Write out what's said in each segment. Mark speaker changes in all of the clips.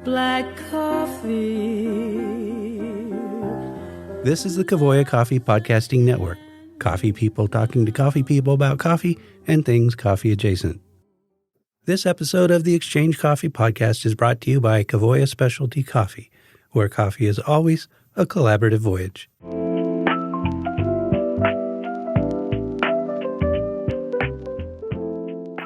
Speaker 1: black coffee.
Speaker 2: This is the Kavoya Coffee Podcasting Network. Coffee people talking to coffee people about coffee and things coffee adjacent. This episode of the Exchange Coffee Podcast is brought to you by Kavoya Specialty Coffee, where coffee is always a collaborative voyage.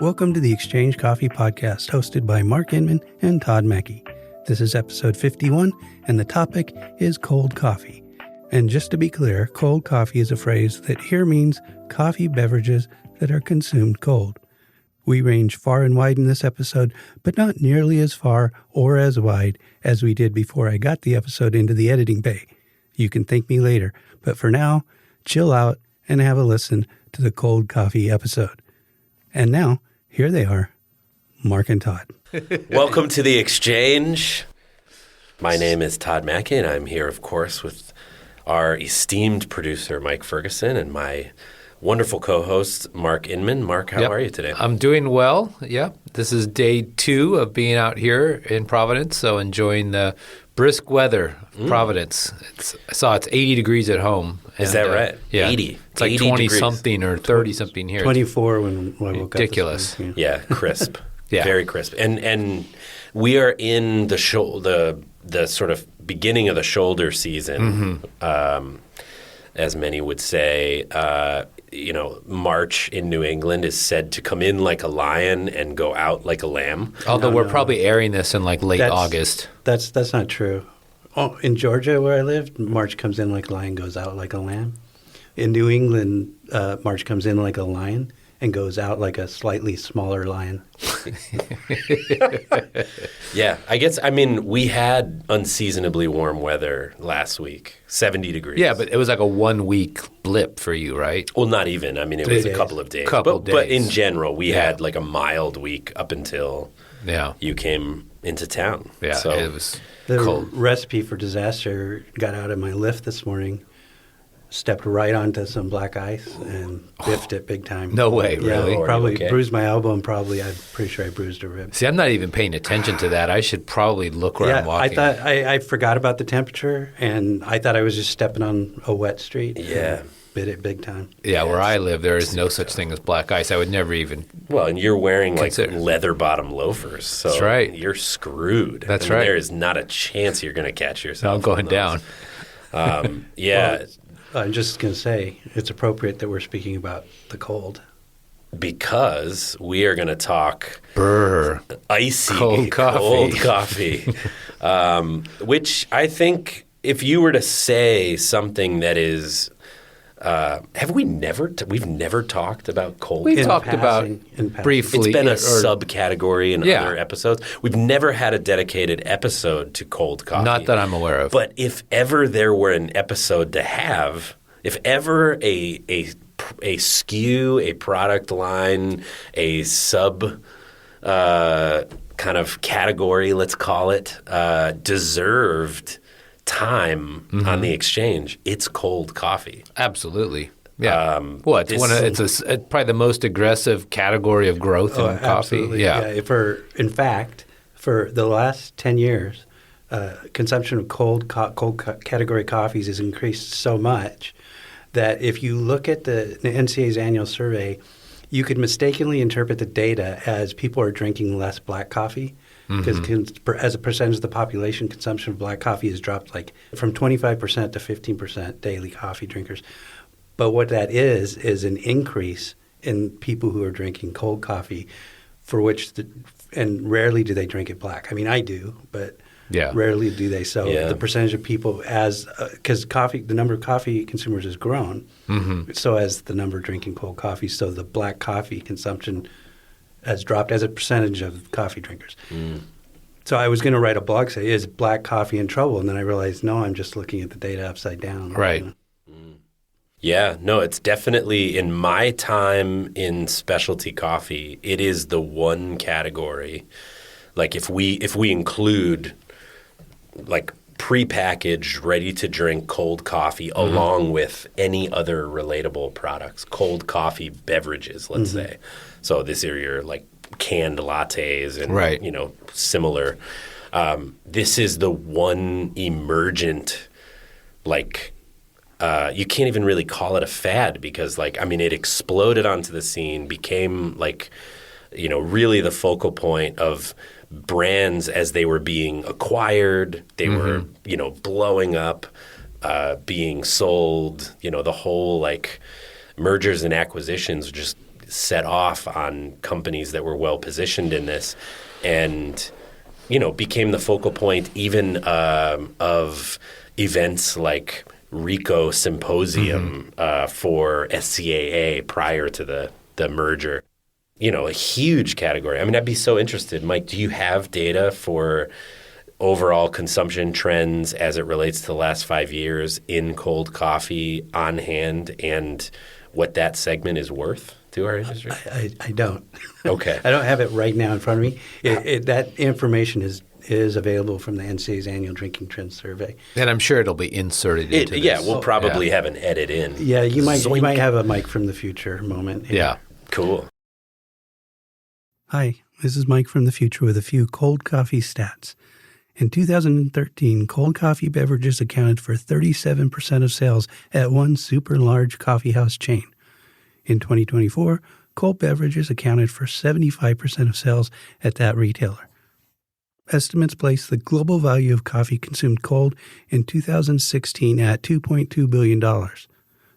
Speaker 2: Welcome to the Exchange Coffee Podcast, hosted by Mark Inman and Todd Mackey. This is episode 51, and the topic is cold coffee. And just to be clear, cold coffee is a phrase that here means coffee beverages that are consumed cold. We range far and wide in this episode, but not nearly as far or as wide as we did before I got the episode into the editing bay. You can thank me later, but for now, chill out and have a listen to the cold coffee episode. And now, here they are, Mark and Todd.
Speaker 3: Welcome to the Exchange. My name is Todd Mackey, and I'm here, of course, with our esteemed producer, Mike Ferguson, and my wonderful co-host, Mark Inman. Mark, how are you today?
Speaker 4: I'm doing well. Yeah, this is day 2 of being out here in Providence, so enjoying the brisk weather of Providence. I saw it's 80 degrees at home.
Speaker 3: Is that right?
Speaker 4: Yeah.
Speaker 3: 80.
Speaker 4: It's like 20-something or 30-something here.
Speaker 2: 24 when I woke up.
Speaker 4: Ridiculous.
Speaker 3: Yeah, crisp.
Speaker 4: Yeah.
Speaker 3: Very crisp. And we are in the sort of beginning of the shoulder season, as many would say. March in New England is said to come in like a lion and go out like a lamb.
Speaker 4: Although we're probably airing this in like late August.
Speaker 2: That's not true. Oh, in Georgia, where I lived, March comes in like a lion, goes out like a lamb. In New England, March comes in like a lion and goes out like a slightly smaller lion.
Speaker 3: Yeah, we had unseasonably warm weather last week, 70 degrees.
Speaker 4: Yeah, but it was like a 1-week blip for you, right?
Speaker 3: Well, not even. It was a couple of days. But in general, we had like a mild week up until you came into town.
Speaker 4: Yeah,
Speaker 3: so
Speaker 4: it was
Speaker 2: cold. The recipe for disaster got out of my lift this morning. Stepped right onto some black ice and biffed it big time.
Speaker 4: No way, really?
Speaker 2: Yeah, probably bruised my elbow, and I'm pretty sure I bruised a rib.
Speaker 4: See, I'm not even paying attention to that. I should probably look where I'm walking.
Speaker 2: I thought I forgot about the temperature, and I thought I was just stepping on a wet street.
Speaker 3: Yeah.
Speaker 2: Bit it big time.
Speaker 4: Yeah, where I live, there is no such thing as black ice. I would never even.
Speaker 3: Well, and you're wearing like leather bottom loafers, so
Speaker 4: that's right.
Speaker 3: You're screwed.
Speaker 4: That's right.
Speaker 3: There is not a chance you're going to catch yourself.
Speaker 4: I'm going down.
Speaker 3: Yeah.
Speaker 2: Well, I'm just going to say it's appropriate that we're speaking about the cold.
Speaker 3: Because we are going to talk icy
Speaker 4: cold
Speaker 3: coffee. Which I think if you were to say something that is we've never talked about cold coffee.
Speaker 4: We've talked about briefly.
Speaker 3: It's been a subcategory in other episodes. We've never had a dedicated episode to cold coffee.
Speaker 4: Not that I'm aware of.
Speaker 3: But if ever there were an episode to have, if ever a SKU, a product line, a sub kind of category, let's call it, deserved time on the exchange, it's cold coffee.
Speaker 4: Absolutely. Yeah. It's probably the most aggressive category of growth in coffee.
Speaker 2: Absolutely.
Speaker 4: Yeah.
Speaker 2: In fact, for the last 10 years, consumption of cold category coffees has increased so much that if you look at the NCA's annual survey, you could mistakenly interpret the data as people are drinking less black coffee. Because as a percentage of the population, consumption of black coffee has dropped like from 25% to 15% daily coffee drinkers. But what that is an increase in people who are drinking cold coffee, for which and rarely do they drink it black. I mean, I do, but rarely do they. So the percentage of people because the number of coffee consumers has grown, so as the number drinking cold coffee, so the black coffee consumption has dropped as a percentage of coffee drinkers. So I was going to write a blog say, is black coffee in trouble? And then I realized, no, I'm just looking at the data upside down.
Speaker 4: Right.
Speaker 3: Yeah, no, it's definitely, in my time in specialty coffee, it is the one category. Like if we include like prepackaged, ready-to-drink cold coffee along with any other relatable products, cold coffee beverages, let's say. So these are your like canned lattes and, similar. This is the one emergent, like, you can't even really call it a fad because, like, I mean, it exploded onto the scene, became, like, you know, really the focal point of brands as they were being acquired. They were, you know, blowing up, being sold. You know, the whole, like, mergers and acquisitions just set off on companies that were well positioned in this, and, you know, became the focal point even of events like RICO Symposium for SCAA prior to the merger. You know, a huge category. I mean, I'd be so interested. Mike, do you have data for overall consumption trends as it relates to the last 5 years in cold coffee on hand and what that segment is worth to our industry?
Speaker 2: I don't.
Speaker 3: Okay.
Speaker 2: I don't have it right now in front of me. That information is available from the NCAA's annual Drinking Trends Survey.
Speaker 4: And I'm sure it'll be inserted into this.
Speaker 3: Yeah, we'll probably have an edit in.
Speaker 2: Yeah, you might have a Mike from the future moment.
Speaker 4: Yeah.
Speaker 3: Cool.
Speaker 2: Hi, this is Mike from the future with a few cold coffee stats. In 2013, cold coffee beverages accounted for 37% of sales at one super large coffeehouse chain. In 2024, cold beverages accounted for 75% of sales at that retailer. Estimates place the global value of coffee consumed cold in 2016 at $2.2 billion.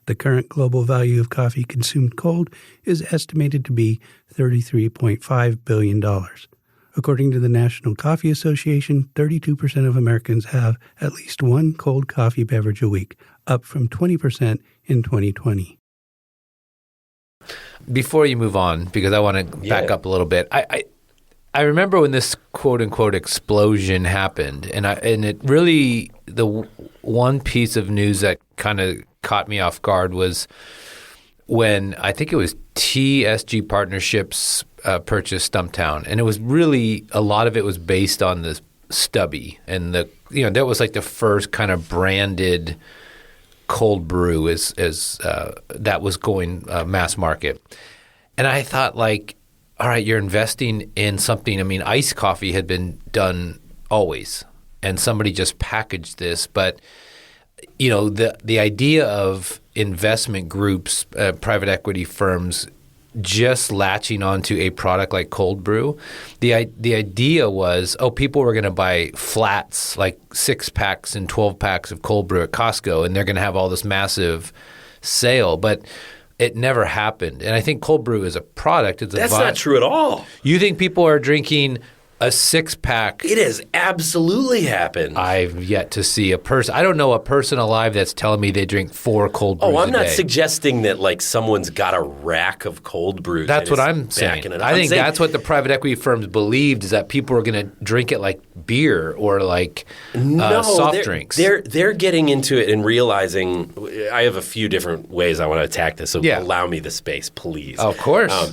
Speaker 2: The current global value of coffee consumed cold is estimated to be $33.5 billion. According to the National Coffee Association, 32% of Americans have at least one cold coffee beverage a week, up from 20% in 2020.
Speaker 4: Before you move on, because I want to back up a little bit, I remember when this quote unquote explosion happened, and it really, the one piece of news that kind of caught me off guard was when I think it was TSG Partnerships purchased Stumptown, and it was really, a lot of it was based on the Stubby, and that was like the first kind of branded cold brew as that was going mass market. And I thought, like, all right, you're investing in something. I mean, iced coffee had been done always, and somebody just packaged this. But, you know, the idea of investment groups, private equity firms, just latching onto a product like cold brew, the idea was, people were going to buy flats, like 6-packs and 12-packs of cold brew at Costco, and they're going to have all this massive sale. But it never happened. And I think cold brew is a product.
Speaker 3: That's not true at all.
Speaker 4: You think people are drinking a 6-pack?
Speaker 3: It has absolutely happened.
Speaker 4: I've yet to see a person. I don't know a person alive that's telling me they drink 4 cold brews a day.
Speaker 3: I'm not suggesting that, like, someone's got a rack of cold brews.
Speaker 4: That's what I'm saying. I think that's what the private equity firms believed, is that people are going to drink it like beer or like soft drinks.
Speaker 3: They're getting into it and realizing. I have a few different ways I want to attack this, so allow me the space, please.
Speaker 4: Of course.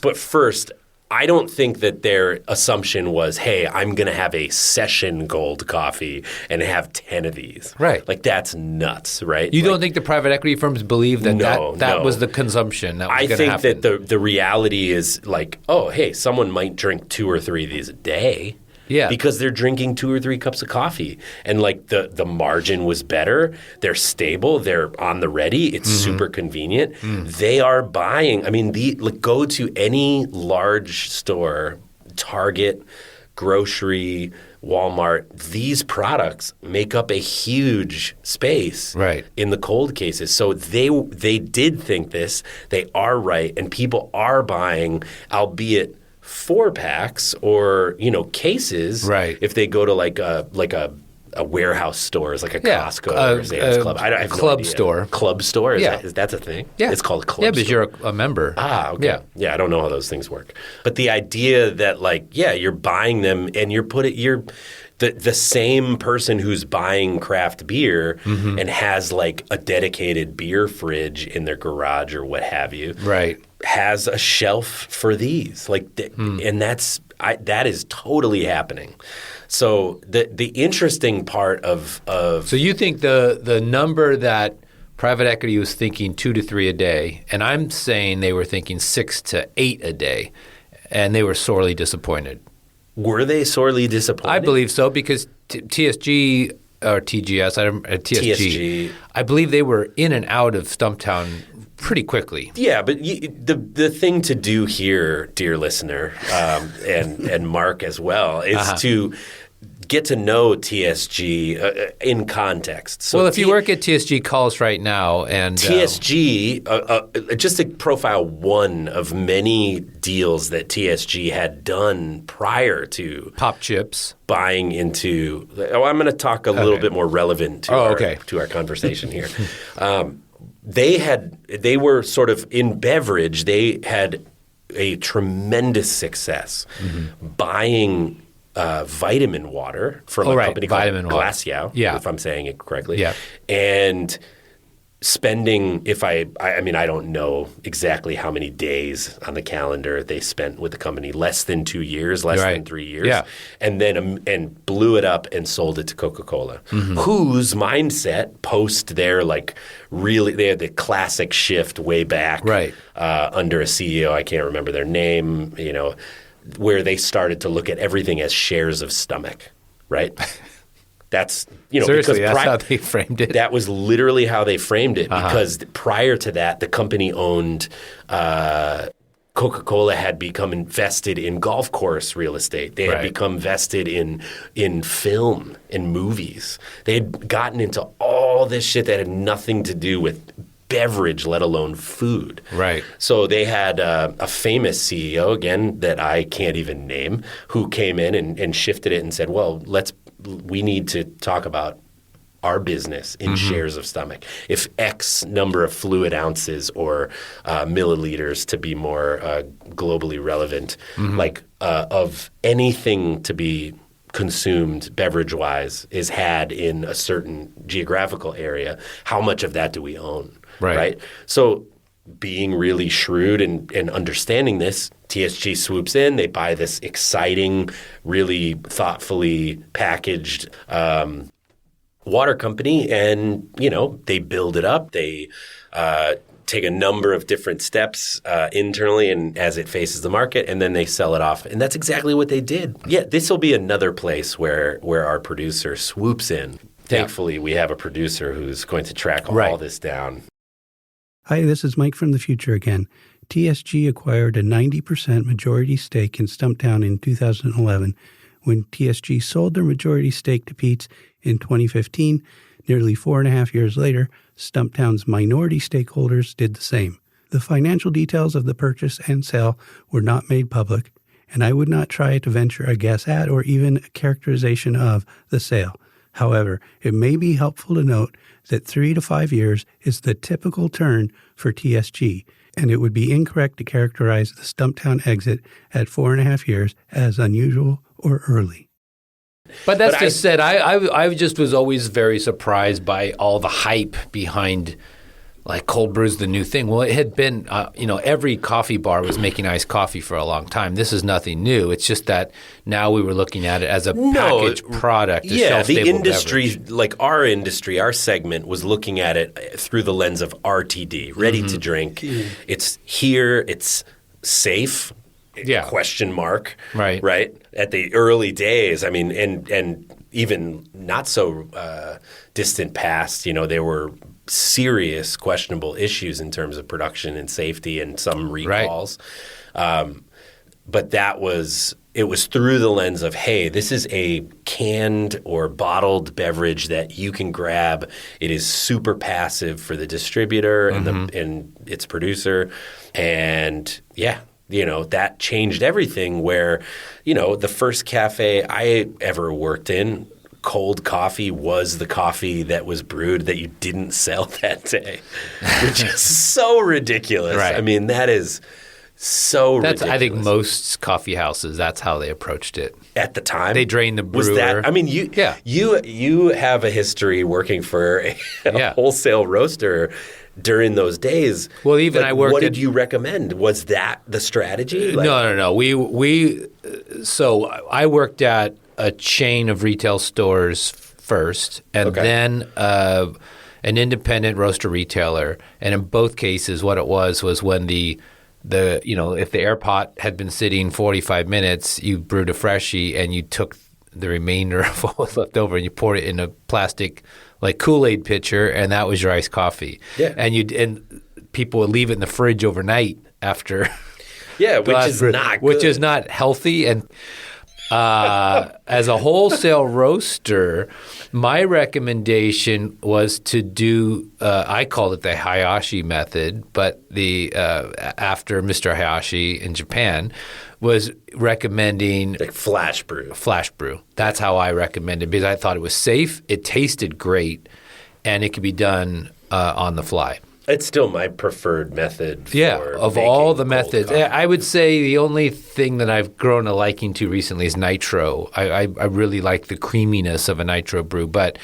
Speaker 3: But first, I don't think that their assumption was, hey, I'm going to have a session cold coffee and have 10 of these.
Speaker 4: Right.
Speaker 3: Like, that's nuts, right?
Speaker 4: You don't think the private equity firms believe that that was the consumption that was going to happen?
Speaker 3: I think that the reality is, like, oh, hey, someone might drink 2 or 3 of these a day.
Speaker 4: Yeah.
Speaker 3: Because they're drinking 2 or 3 cups of coffee. And, like, the margin was better. They're stable. They're on the ready. It's super convenient. They are buying. I mean, go to any large store, Target, grocery, Walmart. These products make up a huge space in the cold cases. So they did think this. They are right. And people are buying, albeit 4-packs or, you know, cases.
Speaker 4: Right.
Speaker 3: If they go to like a warehouse store, like a Costco or Sam's Club. I have
Speaker 4: club
Speaker 3: no idea.
Speaker 4: store.
Speaker 3: Club store? Is that a thing?
Speaker 4: Yeah.
Speaker 3: It's called a club store.
Speaker 4: Yeah, because you're a member.
Speaker 3: Ah, okay. Yeah, I don't know how those things work. But the idea that, like, you're buying them and the same person who's buying craft beer and has, like, a dedicated beer fridge in their garage or what have you. Right. Has a shelf for these, like, and that is totally happening. So the interesting part of
Speaker 4: so you think the number that private equity was thinking 2 to 3 a day, and I'm saying they were thinking 6 to 8 a day, and they were sorely disappointed.
Speaker 3: Were they sorely disappointed?
Speaker 4: I believe so because TSG or TGS, TSG, I believe they were in and out of Stumptown pretty quickly.
Speaker 3: Yeah, but the thing to do here, dear listener, and Mark as well, is to get to know TSG in context. So
Speaker 4: well, if you work at TSG, call us right now. And
Speaker 3: TSG, just to profile one of many deals that TSG had done prior to
Speaker 4: Pop Chips
Speaker 3: buying into. I'm going to talk a little bit more relevant to our conversation here. They were sort of in beverage. They had a tremendous success buying vitamin water from a company called Glaciao, if I'm saying it correctly. Yeah. And spending, I mean, I don't know exactly how many days on the calendar they spent with the company, less than 2 years, less than 3 years. Yeah. And then and blew it up and sold it to Coca-Cola, whose mindset post their they had the classic shift way back under a CEO, I can't remember their name, where they started to look at everything as shares of stomach, right? That's,
Speaker 4: seriously, that's how they framed it.
Speaker 3: That was literally how they framed it because prior to that, the company owned Coca-Cola had become invested in golf course real estate. They had become vested in film, in movies. They had gotten into all this shit that had nothing to do with beverage, let alone food.
Speaker 4: Right.
Speaker 3: So they had a famous CEO, again, that I can't even name, who came in and shifted it and said, well, we need to talk about our business in shares of stomach. If X number of fluid ounces or milliliters, to be more globally relevant, of anything to be consumed beverage-wise is had in a certain geographical area, how much of that do we own? Right? So being really shrewd and understanding this, TSG swoops in. They buy this exciting, really thoughtfully packaged water company, and they build it up. They take a number of different steps internally and as it faces the market, and then they sell it off. And that's exactly what they did. Yeah, this will be another place where our producer swoops in. Thankfully, we have a producer who's going to track all this down.
Speaker 2: Hi, this is Mike from the future again. TSG acquired a 90% majority stake in Stumptown in 2011. When TSG sold their majority stake to Pete's in 2015, nearly 4.5 years later, Stumptown's minority stakeholders did the same. The financial details of the purchase and sale were not made public, and I would not try to venture a guess at or even a characterization of the sale. However, it may be helpful to note that 3 to 5 years is the typical turn for TSG, and it would be incorrect to characterize the Stumptown exit at 4.5 years as unusual or early.
Speaker 4: But that's just said, I just was always very surprised by all the hype behind cold brew's the new thing. Well, it had been, every coffee bar was making iced coffee for a long time. This is nothing new. It's just that now we were looking at it as a packaged product.
Speaker 3: The industry, beverage. Our segment was looking at it through the lens of RTD, ready to drink. It's here. It's safe. Question mark. Right. At the early days, I mean, and even not so distant past, there were serious questionable issues in terms of production and safety and some recalls. But it was through the lens of, hey, this is a canned or bottled beverage that you can grab. It is super passive for the distributor and its producer. And that changed everything where, the first cafe I ever worked in, cold coffee was the coffee that was brewed that you didn't sell that day, which is so ridiculous. Right. I mean, that is so ridiculous.
Speaker 4: I think most coffee houses, that's how they approached it.
Speaker 3: At the time?
Speaker 4: They drained the brewer.
Speaker 3: Was that, I mean, you have a history working for a wholesale roaster during those days.
Speaker 4: Well, even I worked.
Speaker 3: What did you recommend? Was that the strategy?
Speaker 4: No. So I worked at a chain of retail stores first, and then an independent roaster retailer. And in both cases, what it was when the if the air pot had been sitting 45 minutes, you brewed a freshie and you took the remainder of what was left over and you poured it in a plastic like Kool-Aid pitcher, and that was your iced coffee.
Speaker 3: Yeah.
Speaker 4: And people would leave it in the fridge overnight after.
Speaker 3: Yeah, which is
Speaker 4: not healthy. And as a wholesale roaster, my recommendation was to do. I called it the Hayashi method, but after Mr. Hayashi in Japan was recommending
Speaker 3: like flash brew.
Speaker 4: Flash brew. That's how I recommended, because I thought it was safe, it tasted great, and it could be done on the fly.
Speaker 3: It's still my preferred method.
Speaker 4: Of all the methods,
Speaker 3: coffee.
Speaker 4: I would say the only thing that I've grown a liking to recently is nitro. I really like the creaminess of a nitro brew, but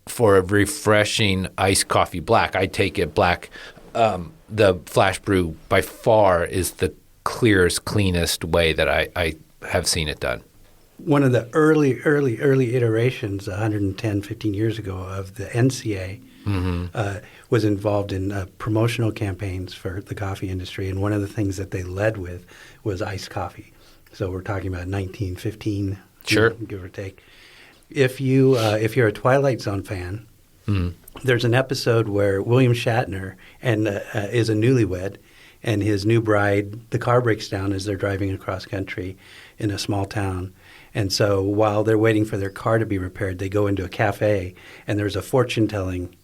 Speaker 4: for a refreshing iced coffee black, I take it black. The flash brew by far is the clearest, cleanest way that I have seen it done.
Speaker 2: One of the early iterations 110, 15 years ago of the NCA was involved in promotional campaigns for the coffee industry, and one of the things that they led with was iced coffee. So we're talking about 1915,
Speaker 4: sure,
Speaker 2: give or take. If you're a Twilight Zone fan, there's an episode where William Shatner is a newlywed, and his new bride, the car breaks down as they're driving across country in a small town. And so while they're waiting for their car to be repaired, they go into a cafe, and there's a fortune-telling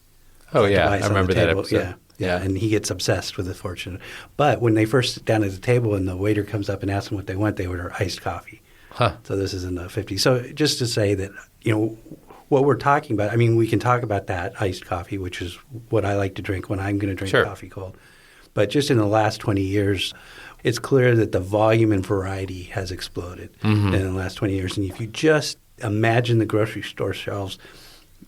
Speaker 2: device
Speaker 4: I remember that
Speaker 2: table.
Speaker 4: episode.
Speaker 2: Yeah, and he gets obsessed with the fortune. But when they first sit down at the table and the waiter comes up and asks them what they want, they order iced coffee.
Speaker 4: Huh.
Speaker 2: So this is in the 50s. So just to say that, what we're talking about, I mean, we can talk about that iced coffee, which is what I like to drink when I'm going to drink coffee cold. But just in the last 20 years, it's clear that the volume and variety has exploded in the last 20 years. And if you just imagine the grocery store shelves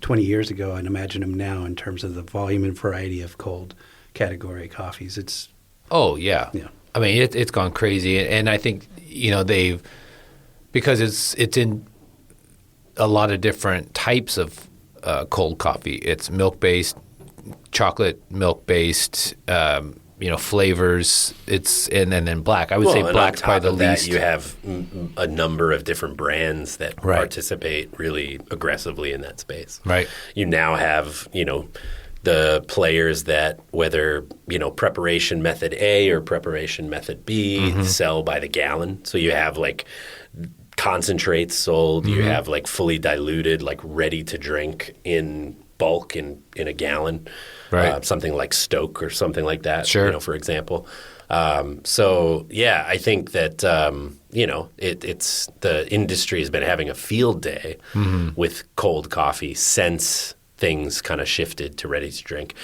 Speaker 2: 20 years ago and imagine them now in terms of the volume and variety of cold category coffees, it's...
Speaker 4: Oh, yeah. I mean, it's gone crazy. And I think, they've... Because it's in a lot of different types of cold coffee. It's milk-based, chocolate milk-based, flavors. And then black. I would say black's probably the least.
Speaker 3: You have a number of different brands that participate really aggressively in that space.
Speaker 4: Right.
Speaker 3: You now have, the players that, whether, preparation method A or preparation method B, sell by the gallon. So you have like concentrates sold. You have like fully diluted, like ready to drink in bulk in a gallon. Right. Something like Stoke or something like that, for example. So, yeah, I think that, it's the industry has been having a field day with cold coffee since things kind of shifted to ready to drink.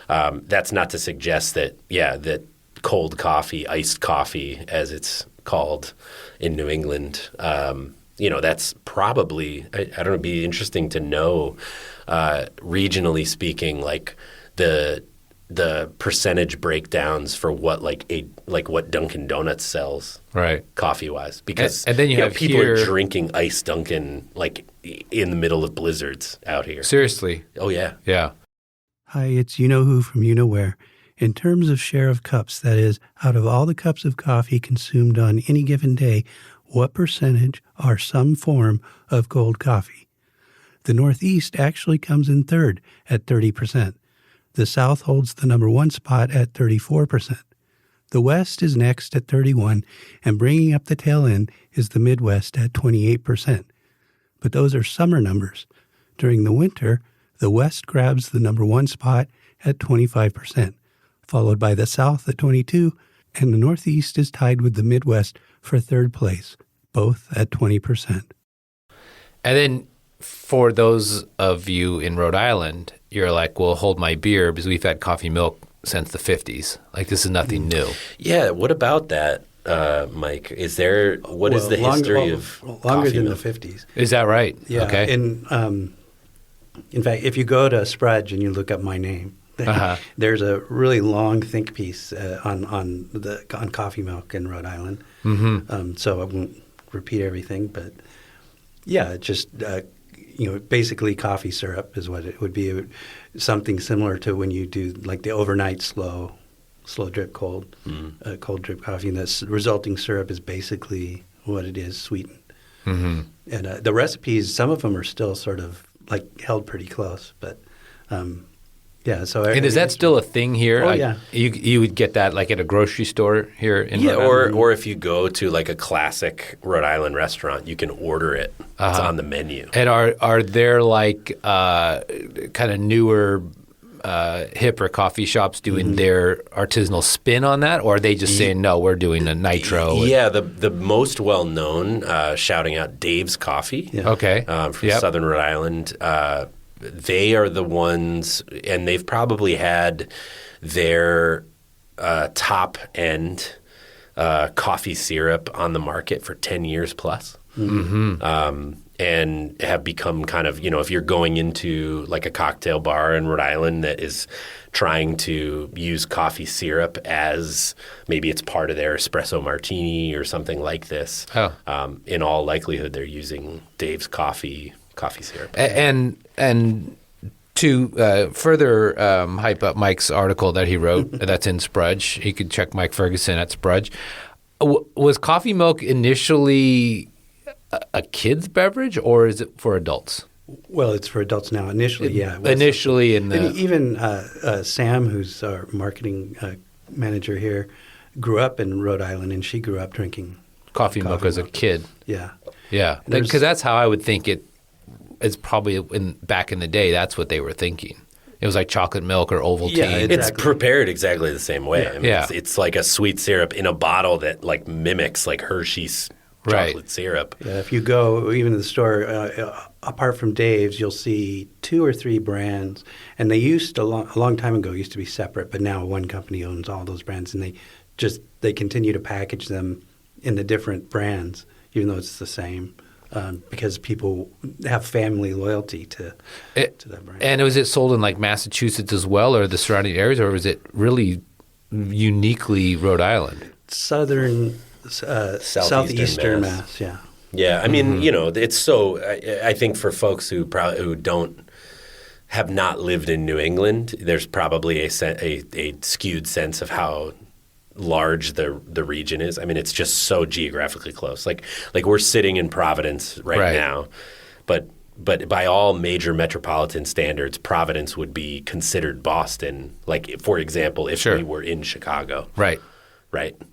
Speaker 3: That's not to suggest that, that cold coffee, iced coffee, as it's called in New England, that's probably, I don't know, it'd be interesting to know, regionally speaking, like the percentage breakdowns for what what Dunkin' Donuts sells, coffee wise, because
Speaker 4: and then you have
Speaker 3: people
Speaker 4: here,
Speaker 3: are drinking iced Dunkin' like in the middle of blizzards out here.
Speaker 4: Seriously.
Speaker 3: Oh yeah.
Speaker 4: Yeah.
Speaker 2: Hi, it's you-know-who from you-know-where. In terms of share of cups, that is, out of all the cups of coffee consumed on any given day, what percentage are some form of cold coffee? The Northeast actually comes in third at 30%. The South holds the number one spot at 34%. The West is next at 31%, and bringing up the tail end is the Midwest at 28%. But those are summer numbers. During the winter, the West grabs the number one spot at 25%, followed by the South at 22%, and the Northeast is tied with the Midwest for third place, both at 20%.
Speaker 4: And then for those of you in Rhode Island, you're like, well, hold my beer, because we've had coffee milk since the 50s. Like, this is nothing new.
Speaker 3: Yeah, what about that, Mike? Is there, what is the history of
Speaker 2: longer
Speaker 3: coffee
Speaker 2: than
Speaker 3: milk?
Speaker 2: the 50s.
Speaker 4: Is that right?
Speaker 2: Yeah.
Speaker 4: Okay.
Speaker 2: And, in fact, if you go to Sprudge and you look up my name, there's a really long think piece on coffee milk in Rhode Island. So I won't repeat everything, but yeah, it just basically coffee syrup is what it would be. Something similar to when you do like the overnight slow slow drip cold drip coffee, and the resulting syrup is basically what it is, sweetened. Mm-hmm. And the recipes, some of them are still sort of like held pretty close, but yeah. So
Speaker 4: and is that still a thing here?
Speaker 2: Oh, yeah.
Speaker 4: You would get that like at a grocery store here in Rhode Island?
Speaker 3: or if you go to like a classic Rhode Island restaurant, you can order it. It's on the menu.
Speaker 4: And are there like kind of newer hipper coffee shops doing their artisanal spin on that, or are they just saying no, we're doing a nitro?
Speaker 3: Yeah, the most well known, shouting out Dave's Coffee.
Speaker 2: Yeah.
Speaker 4: Okay,
Speaker 3: from Southern Rhode Island. They are the ones, and they've probably had their top end coffee syrup on the market for 10 years plus. Mm-hmm. And have become kind of, if you're going into like a cocktail bar in Rhode Island that is trying to use coffee syrup as maybe it's part of their espresso martini or something like this, in all likelihood they're using Dave's coffee syrup.
Speaker 4: And to further hype up Mike's article that he wrote, that's in Sprudge, you could check Mike Ferguson at Sprudge. Was coffee milk initially a kid's beverage, or is it for adults?
Speaker 2: Well, it's for adults now. Initially, yeah. It was.
Speaker 4: Initially,
Speaker 2: And even Sam, who's our marketing manager here, grew up in Rhode Island, and she grew up drinking
Speaker 4: coffee milk as a kid.
Speaker 2: Yeah.
Speaker 4: Yeah, because that's how I would think it is probably back in the day. That's what they were thinking. It was like chocolate milk or Ovaltine.
Speaker 2: Yeah, exactly.
Speaker 3: It's prepared exactly the same way.
Speaker 2: Yeah.
Speaker 3: I mean, it's like a sweet syrup in a bottle that like mimics like Hershey's chocolate syrup.
Speaker 2: Yeah, if you go even to the store, apart from Dave's, you'll see 2 or 3 brands. And they used a long time ago used to be separate, but now one company owns all those brands, and they continue to package them in the different brands, even though it's the same. Because people have family loyalty to that brand.
Speaker 4: And was it sold in like Massachusetts as well, or the surrounding areas, or was it really uniquely Rhode Island?
Speaker 2: Southeastern Mass, yeah.
Speaker 3: Yeah, I mean, it's so. I think for folks who have not lived in New England, there's probably a skewed sense of how large the region is. I mean, it's just so geographically close. Like we're sitting in Providence right now, but by all major metropolitan standards, Providence would be considered Boston. Like, for example, if we were in Chicago, right?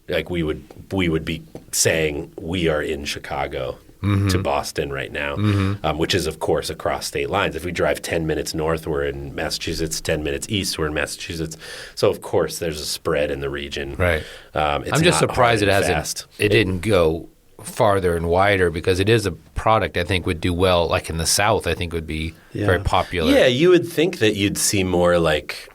Speaker 3: Like we would be saying we are in Chicago to Boston right now, which is of course across state lines. If we drive 10 minutes north, we're in Massachusetts. 10 minutes east, we're in Massachusetts. So of course there's a spread in the region. Right.
Speaker 4: I'm just surprised it didn't go farther and wider, because it is a product I think would do well. Like in the South, I think would be very popular.
Speaker 3: Yeah, you would think that you'd see more like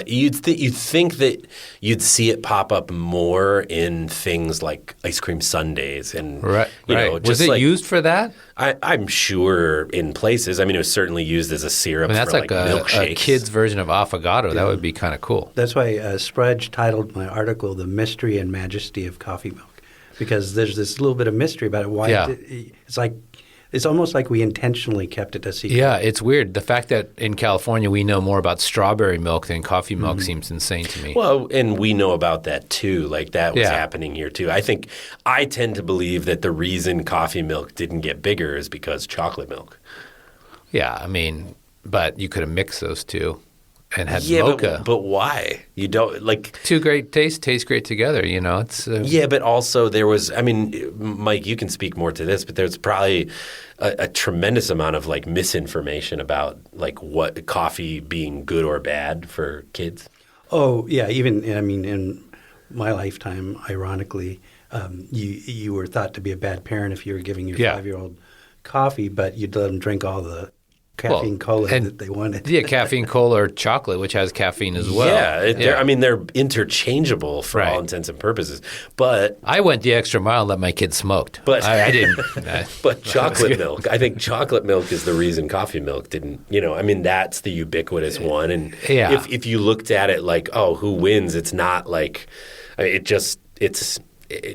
Speaker 3: you'd think that you'd see it pop up more in things like ice cream sundaes and
Speaker 4: Was it used for that?
Speaker 3: I'm sure in places. I mean, it was certainly used as a syrup.
Speaker 4: I mean, that's
Speaker 3: for
Speaker 4: like
Speaker 3: milkshakes.
Speaker 4: A kid's version of affogato. Yeah. That would be kind of cool.
Speaker 2: That's why Sprudge titled my article "The Mystery and Majesty of Coffee Milk," because there's this little bit of mystery about it. Why it's almost like we intentionally kept it a secret.
Speaker 4: Yeah, it's weird. The fact that in California we know more about strawberry milk than coffee milk seems insane to me.
Speaker 3: Well, and we know about that too. Like that was happening here too. I tend to believe that the reason coffee milk didn't get bigger is because chocolate milk. Yeah,
Speaker 4: I mean, but you could have mixed those two and had mocha.
Speaker 3: But why? You don't like
Speaker 4: two great taste great together. It's
Speaker 3: but also there was. I mean, Mike, you can speak more to this, but there's probably a tremendous amount of like misinformation about like what coffee being good or bad for kids.
Speaker 2: Oh yeah, even in my lifetime, ironically, you were thought to be a bad parent if you were giving your 5-year-old coffee, but you'd let them drink all the caffeine cola that they wanted.
Speaker 4: Yeah, caffeine cola or chocolate, which has caffeine as well.
Speaker 3: Yeah, they're interchangeable for all intents and purposes. But
Speaker 4: I went the extra mile and let my kids smoked. But I didn't.
Speaker 3: But chocolate milk, I think chocolate milk is the reason coffee milk didn't. That's the ubiquitous one. And if you looked at it like, oh, who wins? It's not like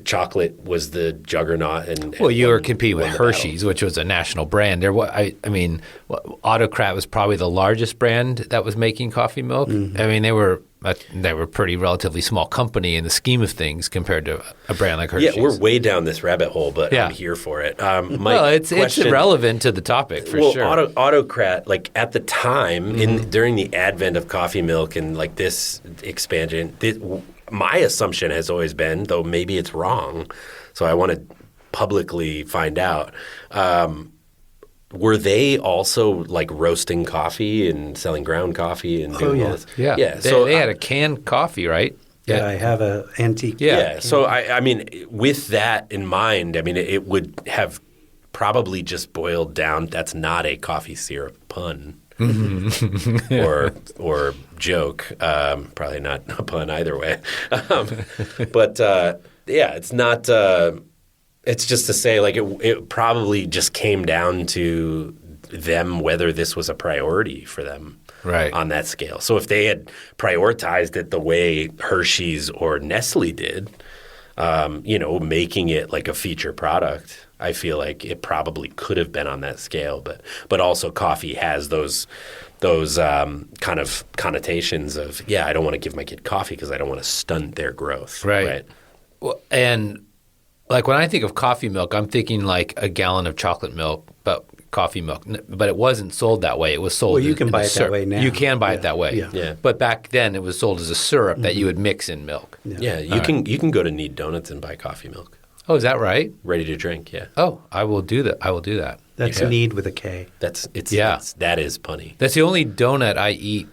Speaker 3: chocolate was the juggernaut, and
Speaker 4: you were competing with Hershey's, which was a national brand. Autocrat was probably the largest brand that was making coffee milk. Mm-hmm. I mean, they were they were a pretty relatively small company in the scheme of things compared to a brand like Hershey's.
Speaker 3: Yeah, we're way down this rabbit hole, but
Speaker 4: Yeah.
Speaker 3: I'm here for it.
Speaker 4: Well, it's irrelevant to the topic for sure.
Speaker 3: Autocrat, like at the time, during the advent of coffee milk and like this expansion, my assumption has always been, though maybe it's wrong, so I want to publicly find out. Were they also like roasting coffee and selling ground coffee and doing all this?
Speaker 4: Yeah. They had a canned coffee, right?
Speaker 2: Yeah, I have an antique.
Speaker 3: Yeah. So I mean, with that in mind, I mean, it would have probably just boiled down. That's not a coffee syrup pun or joke. Probably not a pun either way. But yeah, it's not. It's just to say, like, it probably just came down to them whether this was a priority for them on that scale. So if they had prioritized it the way Hershey's or Nestle did, making it like a feature product, I feel like it probably could have been on that scale. But also coffee has those kind of connotations of, I don't want to give my kid coffee because I don't want to stunt their growth.
Speaker 4: Right. Well, and like when I think of coffee milk, I'm thinking like a gallon of chocolate milk, but coffee milk. But it wasn't sold that way. It was sold.
Speaker 2: Well, you can buy it that way now.
Speaker 4: You can buy it that way.
Speaker 2: Yeah.
Speaker 4: But back then, it was sold as a syrup that you would mix in milk.
Speaker 3: Yeah, you can go to Knead Donuts and buy coffee milk.
Speaker 4: Oh, is that right?
Speaker 3: Ready to drink. Yeah.
Speaker 4: Oh, I will do that.
Speaker 2: That's Knead with a K.
Speaker 3: That is punny.
Speaker 4: That's the only donut I eat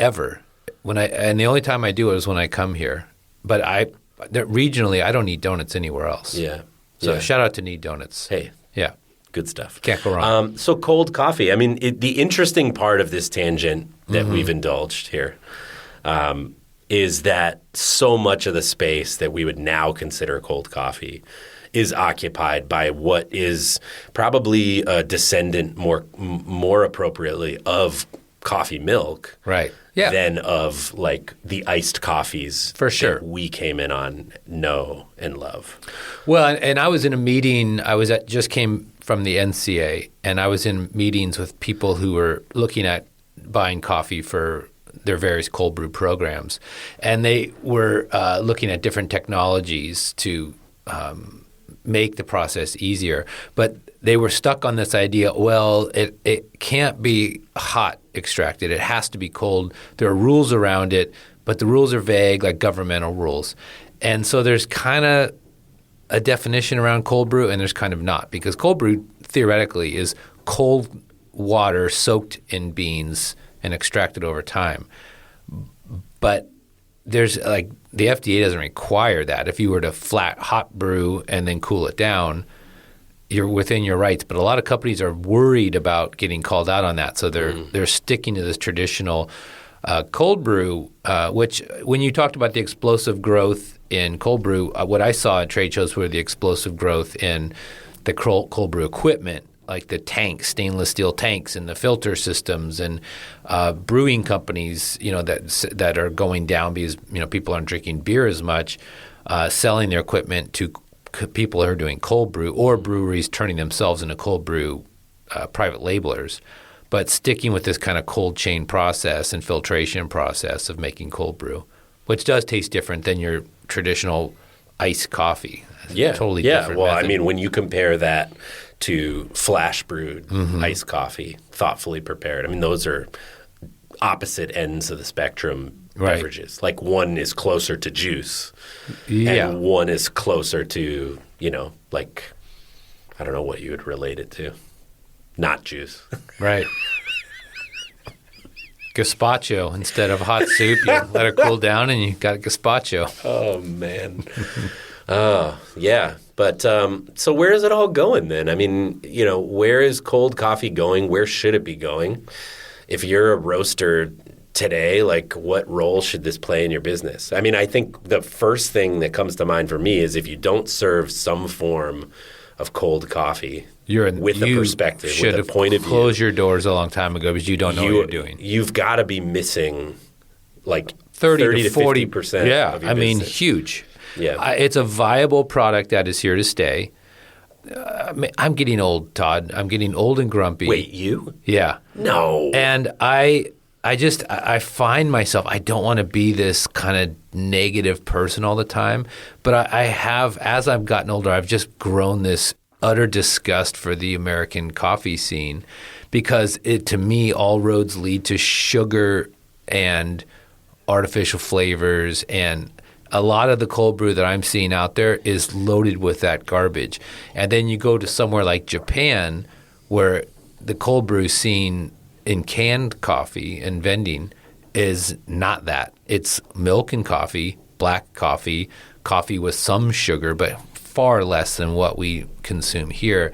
Speaker 4: ever. And the only time I do it is when I come here. But regionally, I don't eat donuts anywhere else.
Speaker 3: Yeah.
Speaker 4: So shout out to Knead Donuts.
Speaker 3: Hey.
Speaker 4: Yeah.
Speaker 3: Good stuff.
Speaker 4: Can't go wrong.
Speaker 3: So cold coffee. I mean, the interesting part of this tangent that we've indulged here is that so much of the space that we would now consider cold coffee is occupied by what is probably a descendant more appropriately of coffee milk.
Speaker 4: Right. Yeah.
Speaker 3: Than of like the iced coffees
Speaker 4: for sure
Speaker 3: that we came in on know and love.
Speaker 4: Well, and I was in a meeting. Just came from the NCA, and I was in meetings with people who were looking at buying coffee for their various cold brew programs, and they were looking at different technologies to make the process easier, but they were stuck on this idea, well, it can't be hot extracted. It has to be cold. There are rules around it, but the rules are vague, like governmental rules. And so there's kind of a definition around cold brew, and there's kind of not, because cold brew theoretically is cold water soaked in beans and extracted over time. But there's like the FDA doesn't require that. If you were to flat hot brew and then cool it down, you're within your rights. But a lot of companies are worried about getting called out on that, so they're sticking to this traditional cold brew. Which, when you talked about the explosive growth in cold brew, what I saw at trade shows were the explosive growth in the cold brew equipment, like the tanks, stainless steel tanks, and the filter systems, and brewing companies, that are going down because people aren't drinking beer as much, selling their equipment to people who are doing cold brew, or breweries turning themselves into cold brew private labelers, but sticking with this kind of cold chain process and filtration process of making cold brew, which does taste different than your traditional iced coffee. Totally different.
Speaker 3: Well,
Speaker 4: method.
Speaker 3: I mean, when you compare that to flash brewed iced coffee, thoughtfully prepared, I mean, those are opposite ends of the spectrum beverages. Like one is closer to juice, and one is closer to, like, I don't know what you would relate it to. Not juice.
Speaker 4: Right. Gazpacho. Instead of hot soup, you let it cool down and you got gazpacho.
Speaker 3: Oh, man. Yeah. But so where is it all going then? I mean, where is cold coffee going? Where should it be going? If you're a roaster today, like, what role should this play in your business? I mean, I think the first thing that comes to mind for me is if you don't serve some form of cold coffee with a perspective, with a point of view.
Speaker 4: Closed your doors a long time ago because you don't know what you're doing.
Speaker 3: You've got to be missing like
Speaker 4: 30 to 40%.
Speaker 3: 50%
Speaker 4: yeah,
Speaker 3: of your
Speaker 4: I mean,
Speaker 3: business.
Speaker 4: huge.
Speaker 3: Yeah.
Speaker 4: It's a viable product that is here to stay. I'm getting old, Todd. I'm getting old and grumpy.
Speaker 3: Wait, you?
Speaker 4: Yeah.
Speaker 3: No.
Speaker 4: And I I find myself, I don't want to be this kind of negative person all the time, but I have, as I've gotten older, I've just grown this utter disgust for the American coffee scene because to me, all roads lead to sugar and artificial flavors, and a lot of the cold brew that I'm seeing out there is loaded with that garbage. And then you go to somewhere like Japan where the cold brew scene in canned coffee and vending is not that. It's milk and coffee, black coffee, coffee with some sugar, but far less than what we consume here.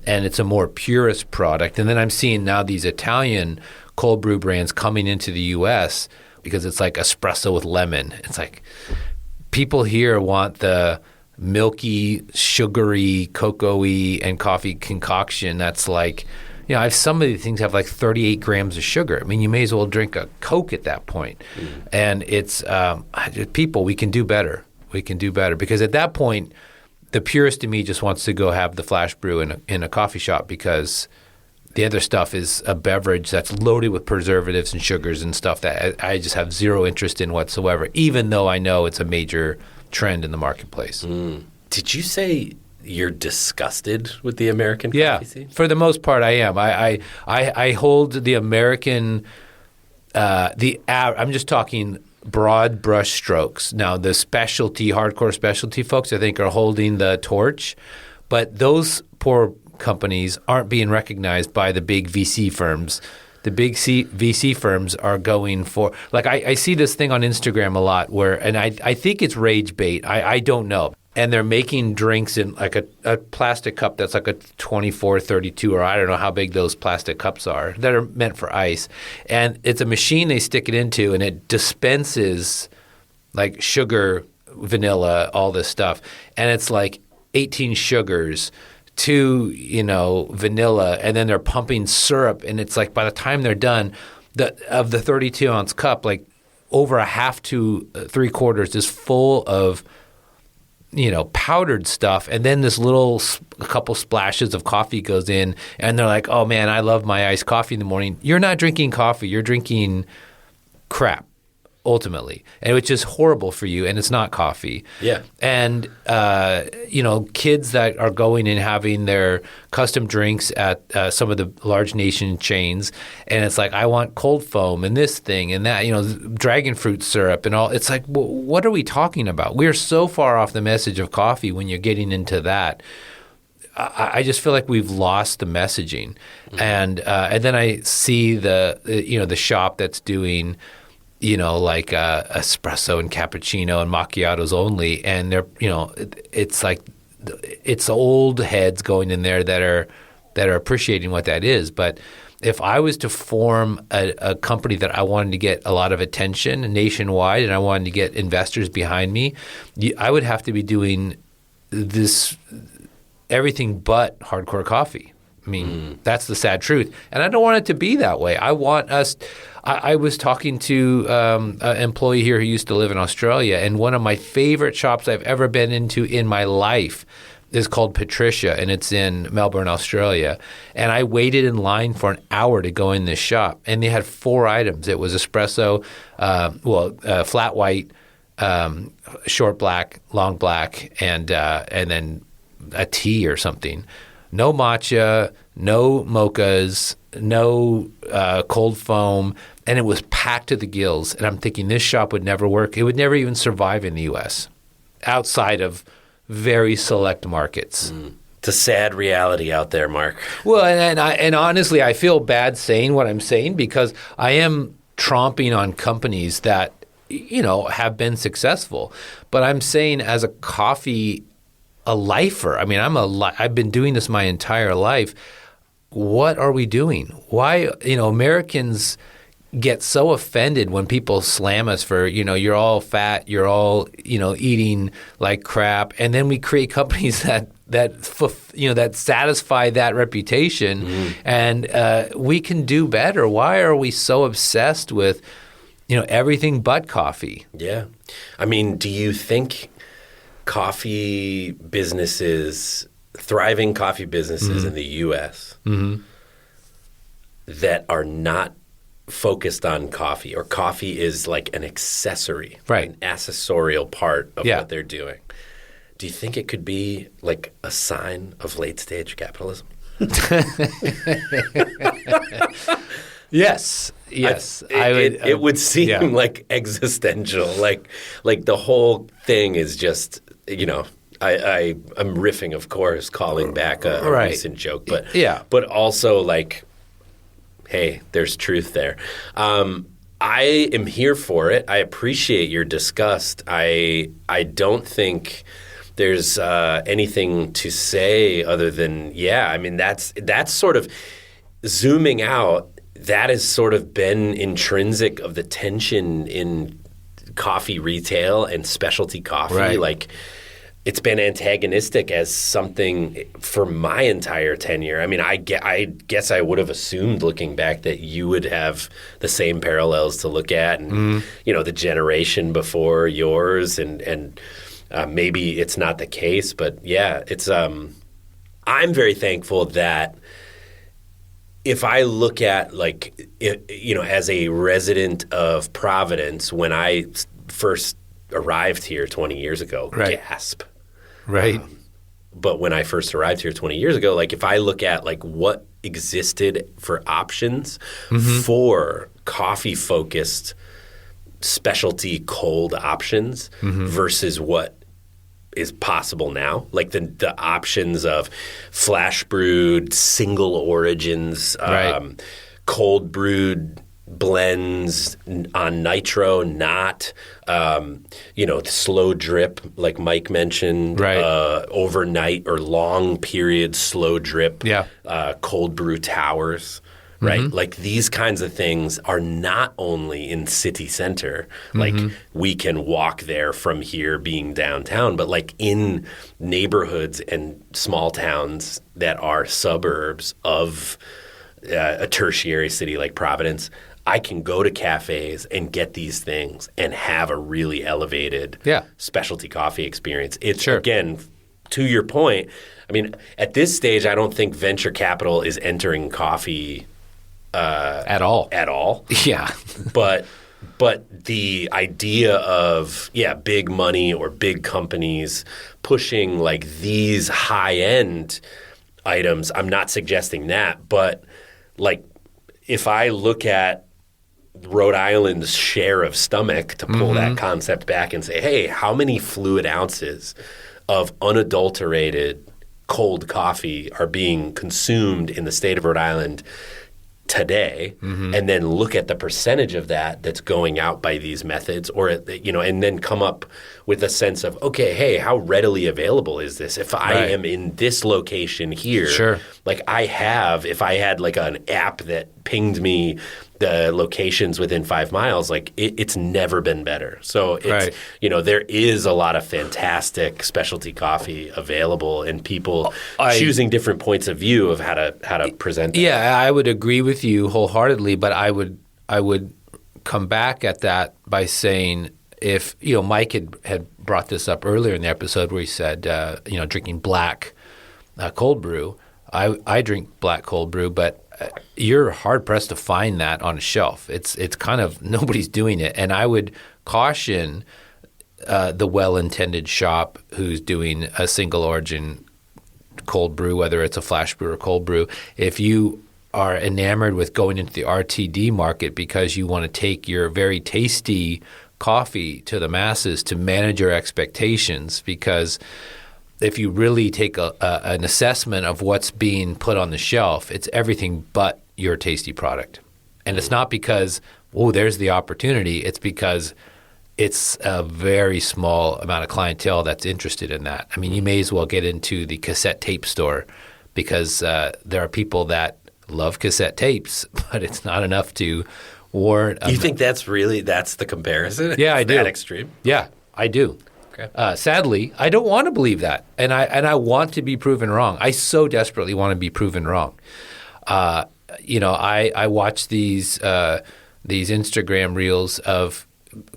Speaker 4: And it's a more purist product. And then I'm seeing now these Italian cold brew brands coming into the U.S. because it's like espresso with lemon. It's like people here want the milky, sugary, cocoa-y, and coffee concoction that's like, you know, some of these things have like 38 grams of sugar. I mean, you may as well drink a Coke at that point. And it's people, we can do better. We can do better because at that point, the purist in me just wants to go have the flash brew in a coffee shop because the other stuff is a beverage that's loaded with preservatives and sugars and stuff that I just have zero interest in whatsoever, even though I know it's a major trend in the marketplace.
Speaker 3: Did you say you're disgusted with the American coffee scene?
Speaker 4: For the most part, I am. I hold the American I'm just talking broad brush strokes. Now, the hardcore specialty folks, I think, are holding the torch, but those poor companies aren't being recognized by the big VC firms. The big VC firms are going for – like I see this thing on Instagram a lot where – and I think it's rage bait. I don't know. And they're making drinks in like a plastic cup that's like a 24, 32, or I don't know how big those plastic cups are that are meant for ice. And it's a machine they stick it into, and it dispenses like sugar, vanilla, all this stuff. And it's like 18 sugars, 2, vanilla, and then they're pumping syrup. And it's like by the time they're done, of the 32-ounce cup, like over a half to 3/4 is full of powdered stuff, and then a couple splashes of coffee goes in, and they're like, oh man, I love my iced coffee in the morning. You're not drinking coffee, you're drinking crap, ultimately, and which is horrible for you, and it's not coffee.
Speaker 3: Yeah.
Speaker 4: And, kids that are going and having their custom drinks at some of the large nation chains, and it's like, I want cold foam and this thing and that, dragon fruit syrup and all. It's like, what are we talking about? We're so far off the message of coffee when you're getting into that. I just feel like we've lost the messaging. And then I see the shop that's doing – like espresso and cappuccino and macchiatos only, and they're it's like it's old heads going in there that are appreciating what that is. But if I was to form a company that I wanted to get a lot of attention nationwide and I wanted to get investors behind me, I would have to be doing this everything but hardcore coffee. I mean, that's the sad truth. And I don't want it to be that way. I want us – I was talking to an employee here who used to live in Australia, and one of my favorite shops I've ever been into in my life is called Patricia, and it's in Melbourne, Australia. And I waited in line for an hour to go in this shop, and they had 4 items. It was espresso, flat white, short black, long black, and then a tea or something. No matcha, no mochas, no cold foam, and it was packed to the gills. And I'm thinking this shop would never work. It would never even survive in the U.S. outside of very select markets.
Speaker 3: It's a sad reality out there, Mark.
Speaker 4: Well, and honestly, I feel bad saying what I'm saying because I am tromping on companies that have been successful. But I'm saying as a lifer. I mean, I've been doing this my entire life. What are we doing? Why, Americans get so offended when people slam us for, you're all fat, you're all, eating like crap. And then we create companies that satisfy that reputation. And we can do better. Why are we so obsessed with, everything but coffee?
Speaker 3: Yeah. I mean, do you think coffee businesses, thriving coffee businesses in the U.S. that are not focused on coffee, or coffee is like an accessory,
Speaker 4: right,
Speaker 3: an accessorial part of
Speaker 4: Yeah.
Speaker 3: what they're doing. Do you think it could be like a sign of late-stage capitalism?
Speaker 4: Yes.
Speaker 3: It would seem like existential. Like the whole thing is just, I'm riffing, of course, calling back a
Speaker 4: Right.
Speaker 3: recent joke, but also like, hey, there's truth there. I am here for it. I appreciate your disgust. I don't think there's anything to say other than, that's sort of zooming out. That has sort of been intrinsic of the tension in coffee retail and specialty coffee.
Speaker 4: Right.
Speaker 3: Like, it's been antagonistic as something for my entire tenure. I mean, I guess I would have assumed, looking back, that you would have the same parallels to look at, and the generation before yours, and maybe it's not the case, but yeah, it's. I'm very thankful that. If I look at, like, as a resident of Providence, when I first arrived here 20 years ago,
Speaker 4: right.
Speaker 3: gasp.
Speaker 4: Right.
Speaker 3: But when I first arrived here 20 years ago, like, if I look at, like, what existed for options for coffee-focused specialty cold options versus what is possible now, like the options of flash brewed, single origins,
Speaker 4: Right.
Speaker 3: cold brewed blends on nitro, not slow drip, like Mike mentioned,
Speaker 4: Right.
Speaker 3: Overnight or long period slow drip,
Speaker 4: Yeah.
Speaker 3: Cold brew towers. Right? Like, these kinds of things are not only in city center, like we can walk there from here being downtown, but like in neighborhoods and small towns that are suburbs of a tertiary city like Providence, I can go to cafes and get these things and have a really elevated specialty coffee experience. It's, again, to your point, I mean, at this stage, I don't think venture capital is entering coffee
Speaker 4: at all. Yeah.
Speaker 3: But the idea of, big money or big companies pushing like these high-end items, I'm not suggesting that. But like, if I look at Rhode Island's share of stomach, to pull that concept back and say, hey, how many fluid ounces of unadulterated cold coffee are being consumed in the state of Rhode Island today, and then look at the percentage of that that's going out by these methods, or and then come up with a sense of, okay, hey, how readily available is this? If I am in this location here, like if I had like an app that pinged me the locations within 5 miles, like it's never been better. So it's there is a lot of fantastic specialty coffee available, and people choosing different points of view of how to present it.
Speaker 4: Yeah, I would agree with you wholeheartedly, but I would come back at that by saying, if Mike had brought this up earlier in the episode where he said drinking black cold brew. I drink black cold brew, but you're hard pressed to find that on a shelf. It's kind of, nobody's doing it, and I would caution the well-intended shop who's doing a single origin cold brew, whether it's a flash brew or cold brew. If you are enamored with going into the RTD market because you want to take your very tasty coffee to the masses, to manage your expectations, because if you really take an assessment of what's being put on the shelf, it's everything but your tasty product. And it's not because, there's the opportunity. It's because it's a very small amount of clientele that's interested in that. I mean, you may as well get into the cassette tape store, because there are people that love cassette tapes, but it's not enough to warrant.
Speaker 3: You think that's the comparison?
Speaker 4: Yeah, I do.
Speaker 3: That extreme?
Speaker 4: Yeah, I do. Okay. Sadly, I don't want to believe that, and I want to be proven wrong. I so desperately want to be proven wrong. I watch these Instagram reels of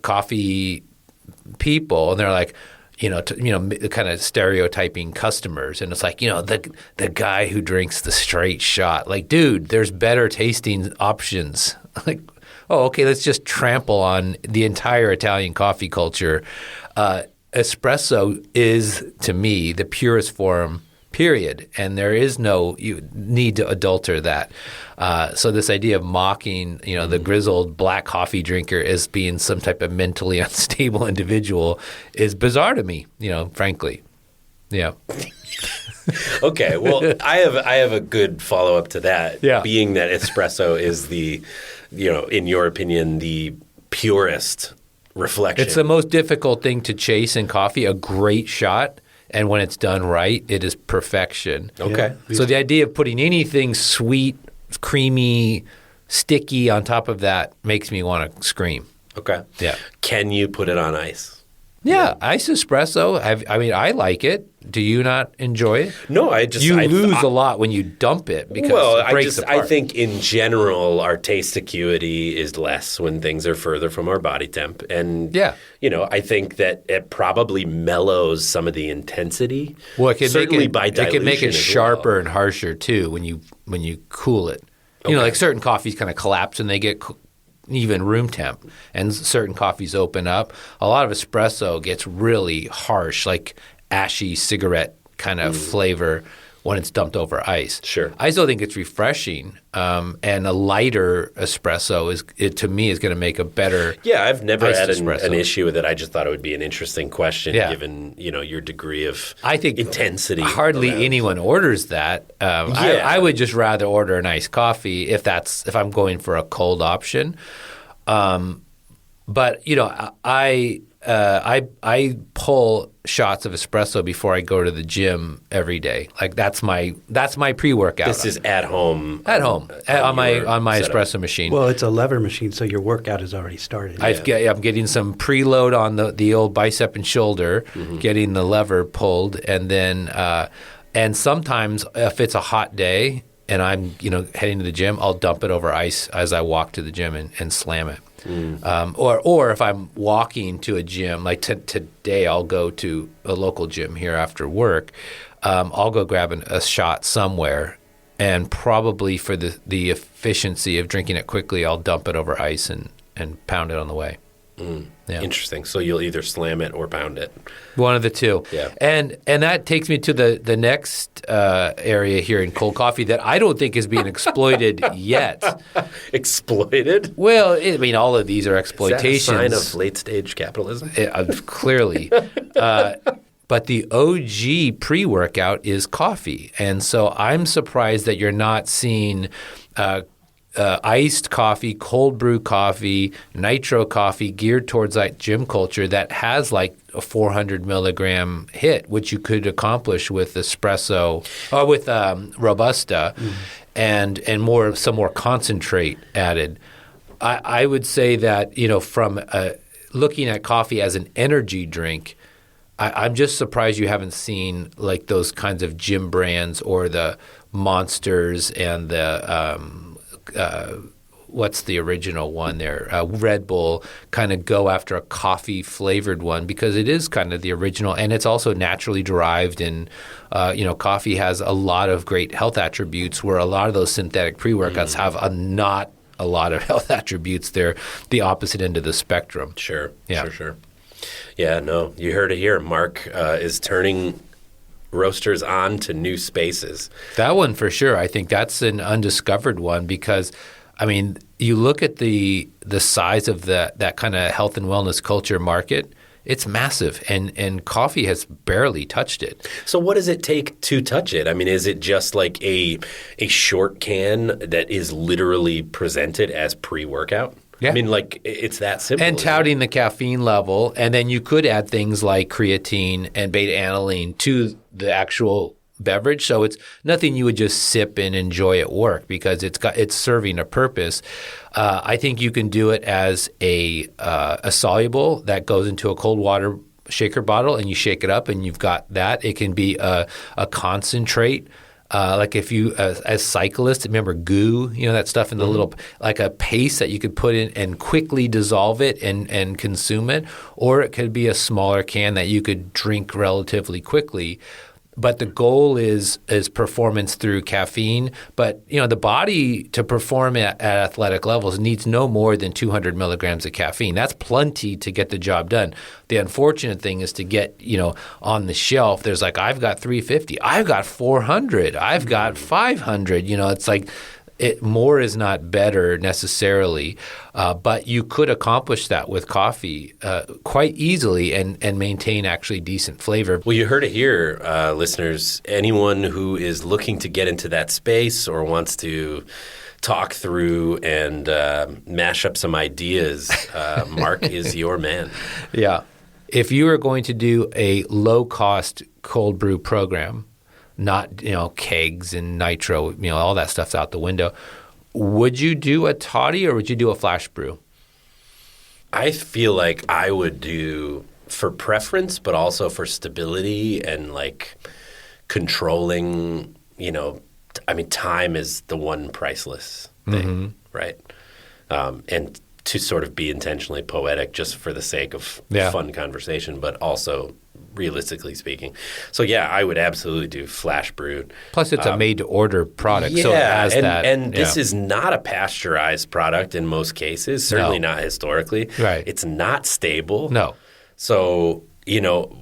Speaker 4: coffee people, and they're like, kind of stereotyping customers, and it's like, the guy who drinks the straight shot. Like, dude, there's better tasting options. Like, oh, okay, let's just trample on the entire Italian coffee culture. Espresso is, to me, the purest form, period. And there is no need to adulter that. So this idea of mocking, the grizzled black coffee drinker as being some type of mentally unstable individual is bizarre to me, frankly. Yeah.
Speaker 3: Okay, well, I have a good follow-up to that, being that espresso is the, in your opinion, the purest reflection.
Speaker 4: It's the most difficult thing to chase in coffee, a great shot, and when it's done right, it is perfection.
Speaker 3: Okay.
Speaker 4: Yeah. So the idea of putting anything sweet, creamy, sticky on top of that makes me want to scream.
Speaker 3: Okay.
Speaker 4: Yeah.
Speaker 3: Can you put it on ice?
Speaker 4: Yeah, ice espresso. I like it. Do you not enjoy it?
Speaker 3: No, I
Speaker 4: lose a lot when you dump it because it breaks apart.
Speaker 3: I think in general our taste acuity is less when things are further from our body temp, and I think that it probably mellows some of the intensity.
Speaker 4: Well, it can
Speaker 3: certainly by dilution.
Speaker 4: It can make it sharper and harsher too when you cool it. Okay. Like certain coffees kind of collapse and they get even room temp, and certain coffees open up. A lot of espresso gets really harsh, like ashy cigarette kind of flavor when it's dumped over ice.
Speaker 3: Sure.
Speaker 4: I still think it's refreshing, and a lighter espresso to me is going to make a better.
Speaker 3: Yeah, I've never had
Speaker 4: an
Speaker 3: issue with it. I just thought it would be an interesting question, given your degree of intensity.
Speaker 4: Hardly anyone orders that. I would just rather order an iced coffee if I'm going for a cold option. But I pull shots of espresso before I go to the gym every day. Like that's my pre-workout.
Speaker 3: This is at home.
Speaker 4: At home on my espresso machine.
Speaker 2: Well, it's a lever machine, so your workout has already started.
Speaker 4: I'm getting some preload on the old bicep and shoulder, getting the lever pulled, and then and sometimes if it's a hot day and I'm heading to the gym, I'll dump it over ice as I walk to the gym and slam it. Or if I'm walking to a gym, like today I'll go to a local gym here after work, I'll go grab a shot somewhere, and probably for the efficiency of drinking it quickly, I'll dump it over ice and pound it on the way. Yeah.
Speaker 3: Interesting. So you'll either slam it or pound it.
Speaker 4: One of the two.
Speaker 3: Yeah.
Speaker 4: And that takes me to the next area here in cold coffee that I don't think is being exploited yet.
Speaker 3: Exploited?
Speaker 4: Well, all of these are exploitations.
Speaker 3: Is that a sign of late-stage capitalism?
Speaker 4: Clearly. But the OG pre-workout is coffee. And so I'm surprised that you're not seeing iced coffee, cold brew coffee, nitro coffee geared towards like gym culture that has like a 400 milligram hit, which you could accomplish with espresso or with Robusta and some more concentrate added. I would say that, from looking at coffee as an energy drink, I'm just surprised you haven't seen like those kinds of gym brands or the Monsters and the what's the original one there? Red Bull kind of go after a coffee flavored one because it is kind of the original, and it's also naturally derived. And coffee has a lot of great health attributes, where a lot of those synthetic pre-workouts have not a lot of health attributes. They're the opposite end of the spectrum.
Speaker 3: Sure.
Speaker 4: Yeah.
Speaker 3: Sure. Yeah. No, you heard it here. Mark is turning roasters on to new spaces.
Speaker 4: That one for sure. I think that's an undiscovered one because, you look at the size of that kind of health and wellness culture market, it's massive, and coffee has barely touched it.
Speaker 3: So what does it take to touch it? Is it just like a short can that is literally presented as pre-workout?
Speaker 4: Yeah.
Speaker 3: It's that simple.
Speaker 4: And touting the caffeine level, and then you could add things like creatine and beta-alanine to the actual beverage. So it's nothing you would just sip and enjoy at work because it's serving a purpose. I think you can do it as a soluble that goes into a cold water shaker bottle, and you shake it up, and you've got that. It can be a concentrate. Like if you, as cyclists, remember goo, that stuff in the little, like a paste that you could put in and quickly dissolve it and consume it. Or it could be a smaller can that you could drink relatively quickly. but the goal is performance through caffeine. But the body to perform at athletic levels needs no more than 200 milligrams of caffeine. That's plenty to get the job done. The unfortunate thing is to get on the shelf. There's like, I've got 350, I've got 400, I've got 500. It's like more is not better necessarily, but you could accomplish that with coffee quite easily and maintain actually decent flavor.
Speaker 3: Well, you heard it here, listeners. Anyone who is looking to get into that space or wants to talk through and mash up some ideas, Mark is your man.
Speaker 4: Yeah. If you are going to do a low-cost cold brew program, not kegs and nitro, all that stuff's out the window, would you do a toddy or would you do a flash brew?
Speaker 3: I feel like I would do, for preference, but also for stability and like controlling, time is the one priceless thing, right? And to sort of be intentionally poetic just for the sake of fun conversation, but also realistically speaking. So yeah, I would absolutely do flash brewed.
Speaker 4: Plus it's a made to order product.
Speaker 3: Yeah,
Speaker 4: so it has
Speaker 3: and this is not a pasteurized product in most cases, certainly not historically.
Speaker 4: Right.
Speaker 3: It's not stable.
Speaker 4: No.
Speaker 3: So,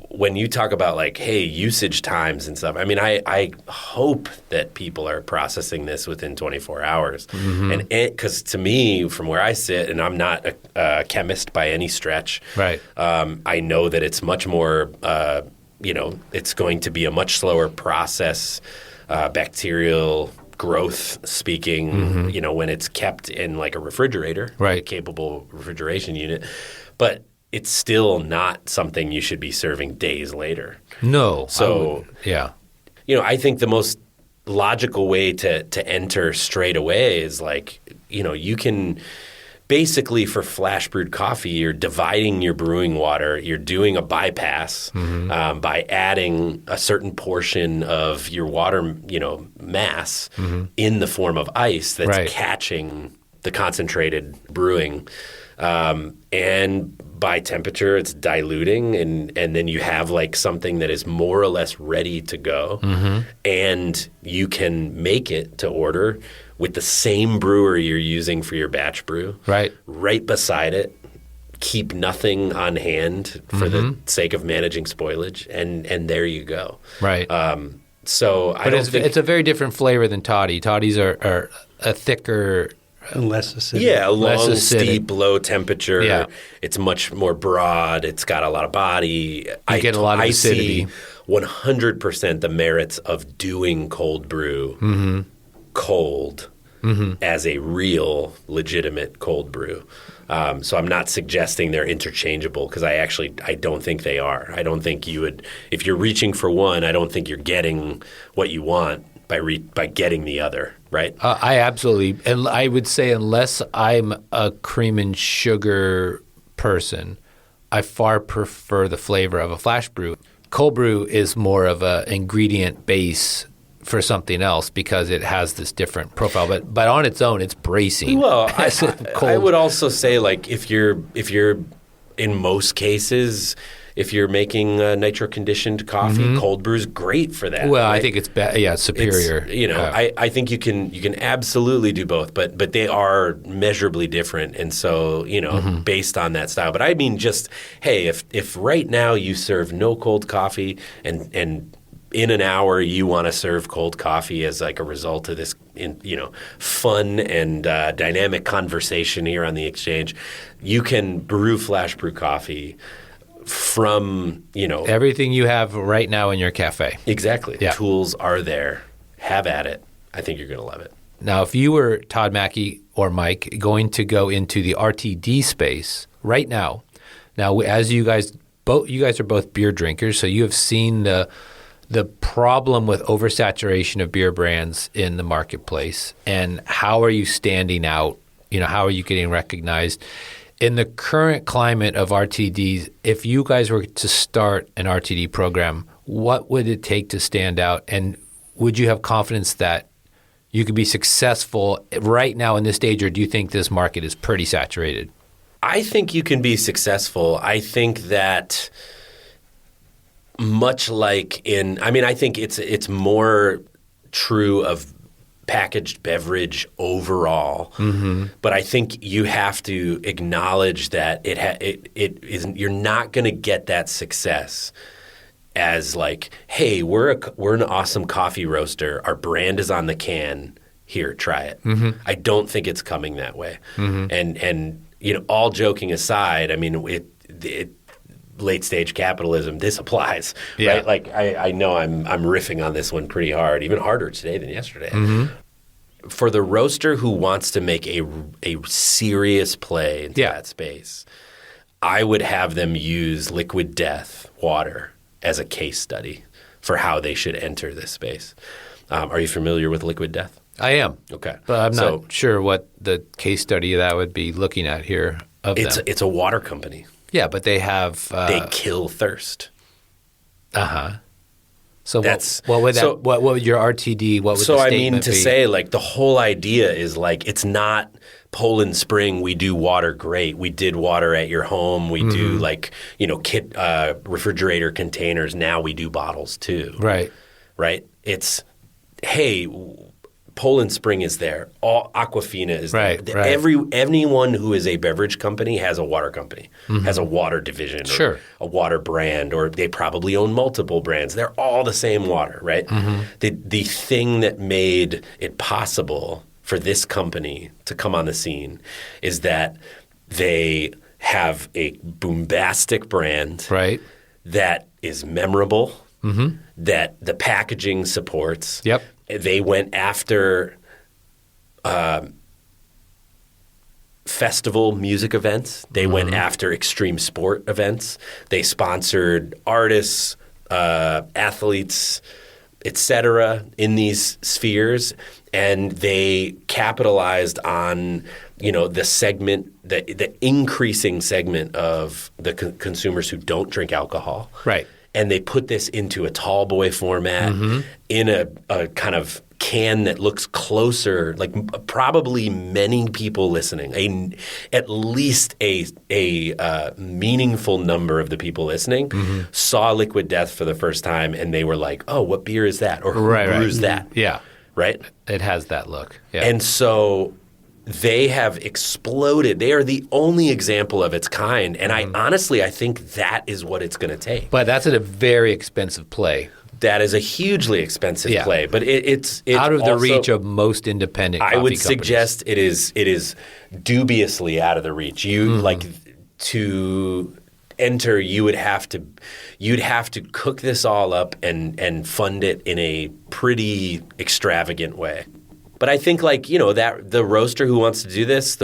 Speaker 3: when you talk about like, hey, usage times and stuff, I mean, I hope that people are processing this within 24 hours. And because to me, from where I sit, and I'm not a chemist by any stretch,
Speaker 4: right.
Speaker 3: I know that it's much more, it's going to be a much slower process, bacterial growth speaking, when it's kept in like a refrigerator,
Speaker 4: right.
Speaker 3: a capable refrigeration unit. But it's still not something you should be serving days later.
Speaker 4: No.
Speaker 3: So, I think the most logical way to enter straight away is like, you can basically for flash brewed coffee, you're dividing your brewing water. You're doing a bypass by adding a certain portion of your water, mass in the form of ice that's catching the concentrated brewing. And by temperature, it's diluting, and then you have like something that is more or less ready to go, and you can make it to order with the same brewer you're using for your batch brew, right beside it. Keep nothing on hand for the sake of managing spoilage, and there you go.
Speaker 4: Right.
Speaker 3: So I don't think
Speaker 4: it's a very different flavor than toddy. Toddies are a thicker.
Speaker 2: And less acidic.
Speaker 3: Yeah, a long,
Speaker 4: acidic.
Speaker 3: steep, low temperature.
Speaker 4: Yeah.
Speaker 3: It's much more broad. It's got a lot of body.
Speaker 4: You get a lot of acidity.
Speaker 3: I see 100% the merits of doing cold brew cold as a real, legitimate cold brew. So I'm not suggesting they're interchangeable because I don't think they are. I don't think you would – if you're reaching for one, I don't think you're getting what you want by getting the other, right?
Speaker 4: I absolutely – and I would say unless I'm a cream and sugar person, I far prefer the flavor of a flash brew. Cold brew is more of an ingredient base for something else because it has this different profile. But on its own, it's bracing.
Speaker 3: Well, I would also say like if you're in most cases – if you're making nitro conditioned coffee, cold brew is great for that.
Speaker 4: Well,
Speaker 3: right?
Speaker 4: I think it's superior.
Speaker 3: I think you can absolutely do both, but they are measurably different, and so based on that style. But I mean, just hey, if right now you serve no cold coffee, and in an hour you want to serve cold coffee as like a result of this, fun and dynamic conversation here on the exchange, you can brew flash brew coffee from
Speaker 4: everything you have right now in your cafe.
Speaker 3: Exactly.
Speaker 4: Yeah.
Speaker 3: Tools are there. Have at it. I think you're going to love it.
Speaker 4: Now, if you were Todd Mackey or Mike going to go into the RTD space right now, as you guys are both beer drinkers, so you have seen the problem with oversaturation of beer brands in the marketplace, and how are you standing out? How are you getting recognized? In the current climate of RTDs, if you guys were to start an RTD program, what would it take to stand out? And would you have confidence that you could be successful right now in this stage, or do you think this market is pretty saturated?
Speaker 3: I think you can be successful. I think that much like I think it's more true of packaged beverage overall, but I think you have to acknowledge that it isn't. You're not going to get that success as like, hey, we're an awesome coffee roaster. Our brand is on the can. Here, try it. I don't think it's coming that way. And all joking aside, I mean, it late stage capitalism, this applies, right? Like I know I'm riffing on this one pretty hard, even harder today than yesterday. For the roaster who wants to make a serious play into that space, I would have them use Liquid Death water as a case study for how they should enter this space. Are you familiar with Liquid Death?
Speaker 4: I am.
Speaker 3: Okay.
Speaker 4: But I'm not sure what the case study that would be looking at here of them.
Speaker 3: It's a water company.
Speaker 4: Yeah, but they have...
Speaker 3: they kill thirst.
Speaker 4: Uh-huh. So what would your RTD, what would the statement be?
Speaker 3: Say, like, the whole idea is, like, it's not Poland Spring, we do water great. We did water at your home. We do, like, refrigerator containers. Now we do bottles, too.
Speaker 4: Right.
Speaker 3: Right? It's, hey... Poland Spring is there. Aquafina is there.
Speaker 4: Right.
Speaker 3: Anyone who is a beverage company has a water company, has a water division, or a water brand, or they probably own multiple brands. They're all the same water, right? The thing that made it possible for this company to come on the scene is that they have a bombastic brand that is memorable, that the packaging supports.
Speaker 4: Yep.
Speaker 3: They went after festival music events. They went after extreme sport events. They sponsored artists, athletes, etc. in these spheres, and they capitalized on the segment, the increasing segment of the consumers who don't drink alcohol.
Speaker 4: Right.
Speaker 3: And they put this into a tall boy format in a kind of can that looks closer, like probably many people listening, at least a meaningful number of the people listening saw Liquid Death for the first time, and they were like, oh, what beer is that? Or who brews that?
Speaker 4: Yeah.
Speaker 3: Right?
Speaker 4: It has that look. Yeah.
Speaker 3: And so they have exploded. They are the only example of its kind. And I think that is what it's going to take.
Speaker 4: But that's a very expensive play.
Speaker 3: That is a hugely expensive play. But it's
Speaker 4: out of the
Speaker 3: also,
Speaker 4: reach of most independent coffee companies.
Speaker 3: Suggest it is dubiously out of the reach. You like to enter, you'd have to cook this all up and fund it in a pretty extravagant way. But I think that the roaster who wants to do this,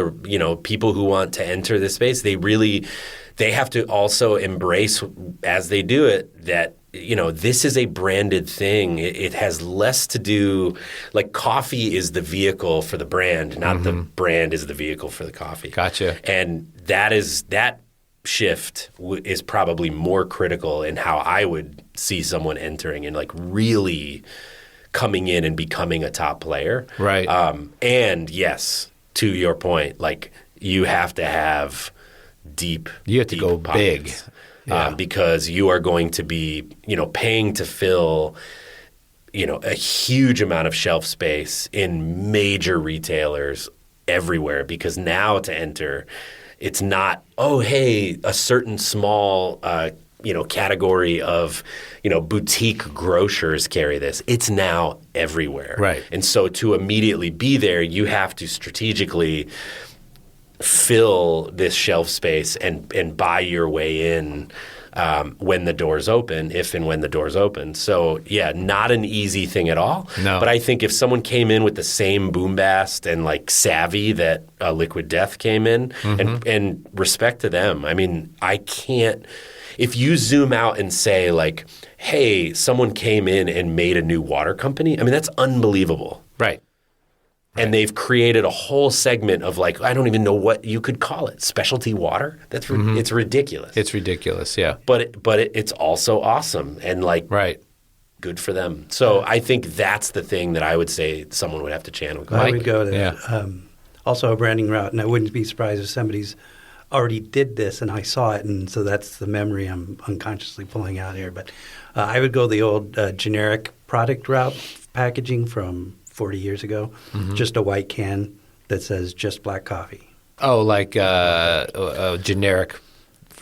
Speaker 3: people who want to enter this space, they have to also embrace as they do it that this is a branded thing. It has less to do, like, coffee is the vehicle for the brand, not the brand is the vehicle for the coffee.
Speaker 4: Gotcha.
Speaker 3: And that shift is probably more critical in how I would see someone entering and really coming in and becoming a top player.
Speaker 4: Right.
Speaker 3: And yes, to your point, like, you have to have deep
Speaker 4: go
Speaker 3: pockets,
Speaker 4: big. Yeah.
Speaker 3: Because you are going to be, paying to fill, a huge amount of shelf space in major retailers everywhere. Because now to enter, it's not, oh, hey, a certain small category of, boutique grocers carry this. It's now everywhere.
Speaker 4: Right.
Speaker 3: And so to immediately be there, you have to strategically fill this shelf space and buy your way in when the doors open, if and when the doors open. So, yeah, not an easy thing at all.
Speaker 4: No.
Speaker 3: But I think if someone came in with the same bombast and, savvy that Liquid Death came in, and respect to them, I mean, I can't – if you zoom out and say, hey, someone came in and made a new water company, I mean, that's unbelievable.
Speaker 4: Right.
Speaker 3: And they've created a whole segment of I don't even know what you could call it, specialty water. That's it's ridiculous.
Speaker 4: It's ridiculous, yeah.
Speaker 3: But it's also awesome and good for them. So I think that's the thing that I would say someone would have to channel.
Speaker 2: I would go to also a branding route, and I wouldn't be surprised if somebody's already did this and I saw it, and so that's the memory I'm unconsciously pulling out here. But I would go the old generic product route packaging from 40 years ago, just a white can that says just black coffee.
Speaker 4: Oh, like generic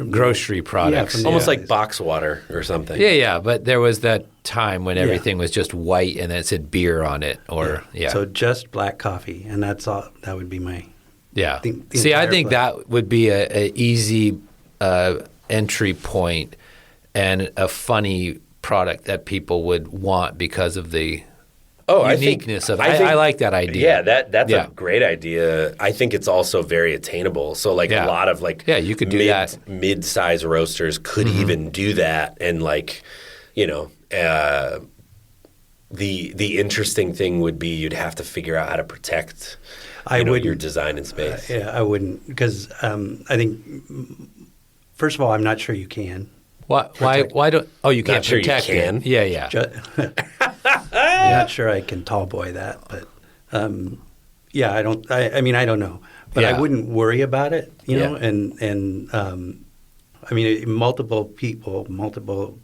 Speaker 4: grocery products.
Speaker 3: Almost like box water or something.
Speaker 4: Yeah. But there was that time when everything was just white and then it said beer on it, or
Speaker 2: So just black coffee, and that's all. That would be my the
Speaker 4: See, I think
Speaker 2: entire
Speaker 4: that would be a easy entry point and a funny product that people would want because of the uniqueness of it. I like that idea.
Speaker 3: Yeah, that's a great idea. I think it's also very attainable. So like a lot of like
Speaker 4: you could do that.
Speaker 3: Mid-size roasters could even do that, and like, you know, the interesting thing would be you'd have to figure out how to protect your design and space.
Speaker 2: I wouldn't, because I think first of all, I'm not sure you can.
Speaker 4: Why don't? Oh, you can't
Speaker 3: sure you
Speaker 4: protect
Speaker 3: can.
Speaker 4: it. Yeah.
Speaker 2: I'm not sure I can tall boy that, but I don't. I mean, I don't know, but I wouldn't worry about it, you know. And I mean, multiple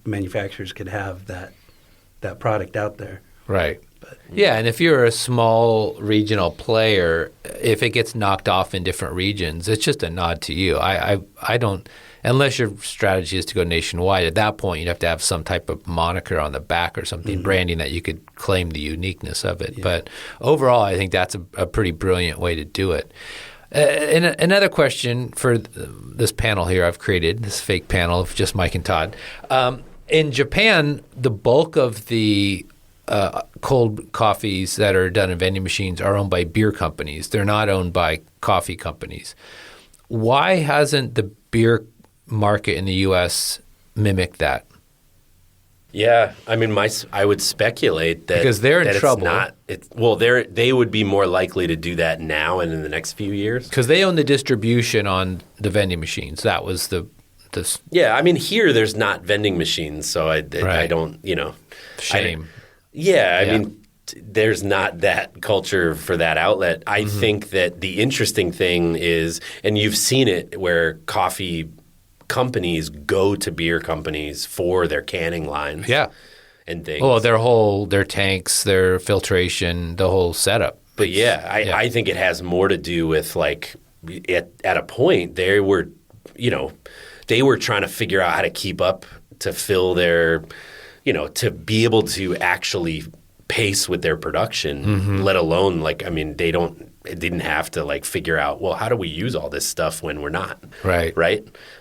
Speaker 2: manufacturers could have that product out there,
Speaker 4: right? But, and if you're a small regional player, if it gets knocked off in different regions, it's just a nod to you. I don't. Unless your strategy is to go nationwide, at that point you'd have to have some type of moniker on the back or something, branding that you could claim the uniqueness of it. But overall, I think that's a pretty brilliant way to do it. And another question for this panel here I've created, this fake panel of just Mike and Todd. In Japan, the bulk of the cold coffees that are done in vending machines are owned by beer companies. They're not owned by coffee companies. Why hasn't the beer market in the U.S. mimic that?
Speaker 3: Yeah, I mean, I would speculate that
Speaker 4: because they're in trouble.
Speaker 3: They would be more likely to do that now and in the next few years
Speaker 4: because they own the distribution on the vending machines. That was the.
Speaker 3: Yeah, I mean, here there's not vending machines, so I don't,
Speaker 4: shame.
Speaker 3: I mean, there's not that culture for that outlet. I think that the interesting thing is, and you've seen it where coffee companies go to beer companies for their canning lines and things.
Speaker 4: Oh, their tanks, their filtration, the whole setup.
Speaker 3: But I think it has more to do with like at a point they were trying to figure out how to keep up to fill their, to be able to actually pace with their production, let alone like, I mean, they didn't have to like figure out, well, how do we use all this stuff when we're not?
Speaker 4: Right.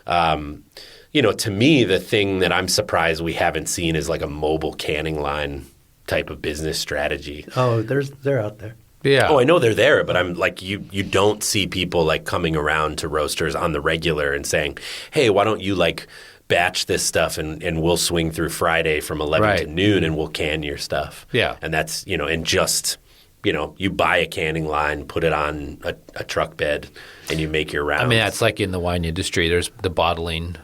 Speaker 3: To me, the thing that I'm surprised we haven't seen is like a mobile canning line type of business strategy.
Speaker 2: Oh, they're out there.
Speaker 4: Yeah.
Speaker 3: Oh, I know they're there, but I'm like, you don't see people like coming around to roasters on the regular and saying, hey, why don't you like batch this stuff and we'll swing through Friday from 11 to noon and we'll can your stuff.
Speaker 4: Yeah.
Speaker 3: And that's, and just, you buy a canning line, put it on a truck bed, and you make your rounds.
Speaker 4: I mean, that's like in the wine industry. There's the bottling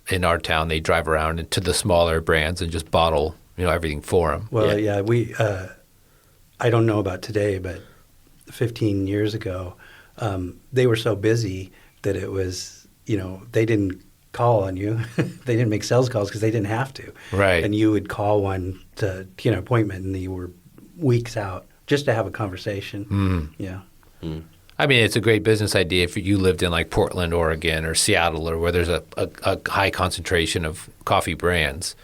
Speaker 4: in our town. They drive around to the smaller brands and just bottle, everything for them.
Speaker 2: Well, we I don't know about today, but 15 years ago, they were so busy that it was, they didn't call on you. They didn't make sales calls because they didn't have to.
Speaker 4: Right.
Speaker 2: And you would call one to, appointment, and you were weeks out just to have a conversation. Yeah.
Speaker 4: I mean, it's a great business idea if you lived in like Portland, Oregon, or Seattle, or where there's a high concentration of coffee brands.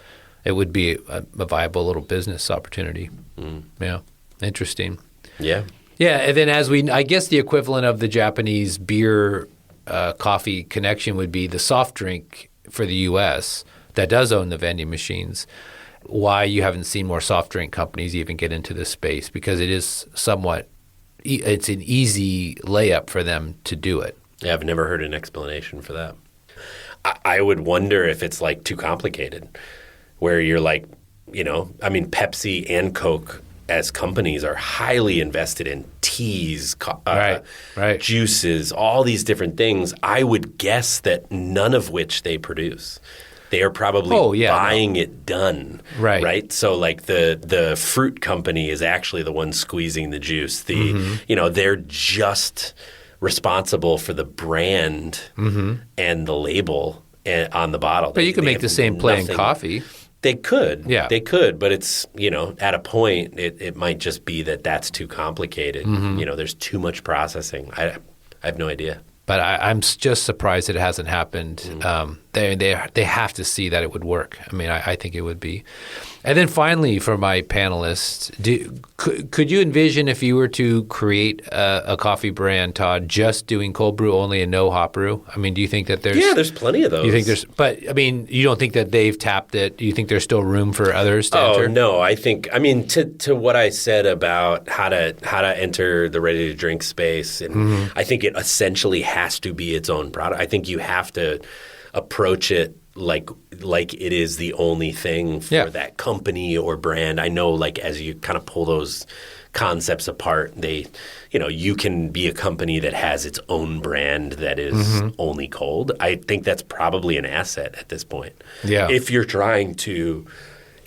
Speaker 4: It would be a viable little business opportunity. Yeah. Interesting.
Speaker 3: Yeah.
Speaker 4: Yeah, and then I guess the equivalent of the Japanese beer coffee connection would be the soft drink for the U.S. that does own the vending machines. Why you haven't seen more soft drink companies even get into this space, because it is it's an easy layup for them to do it.
Speaker 3: Yeah, I've never heard an explanation for that. I would wonder if it's like too complicated, where you're like, I mean, Pepsi and Coke as companies are highly invested in teas, juices, all these different things. I would guess that none of which they produce. They are probably buying it done. Right. So like the fruit company is actually the one squeezing the juice. They're just responsible for the brand and the label on the bottle.
Speaker 4: But you can make the same play in coffee.
Speaker 3: They could.
Speaker 4: Yeah.
Speaker 3: They could, but it's, at a point, it might just be that that's too complicated. There's too much processing. I have no idea.
Speaker 4: But I'm just surprised it hasn't happened. They have to see that it would work. I mean, I think it would be. And then finally, for my panelists, could you envision if you were to create a coffee brand, Todd, just doing cold brew only and no hot brew? I mean, do you think that there's...
Speaker 3: Yeah, there's plenty of those.
Speaker 4: You think but I mean, you don't think that they've tapped it? Do you think there's still room for others to enter?
Speaker 3: Oh, no. I think, to what I said about how to enter the ready-to-drink space, and I think it essentially has to be its own product. I think you have to approach it like it is the only thing for that company or brand. I know, as you kind of pull those concepts apart, you can be a company that has its own brand that is only cold. I think that's probably an asset at this point.
Speaker 4: Yeah.
Speaker 3: If you're trying to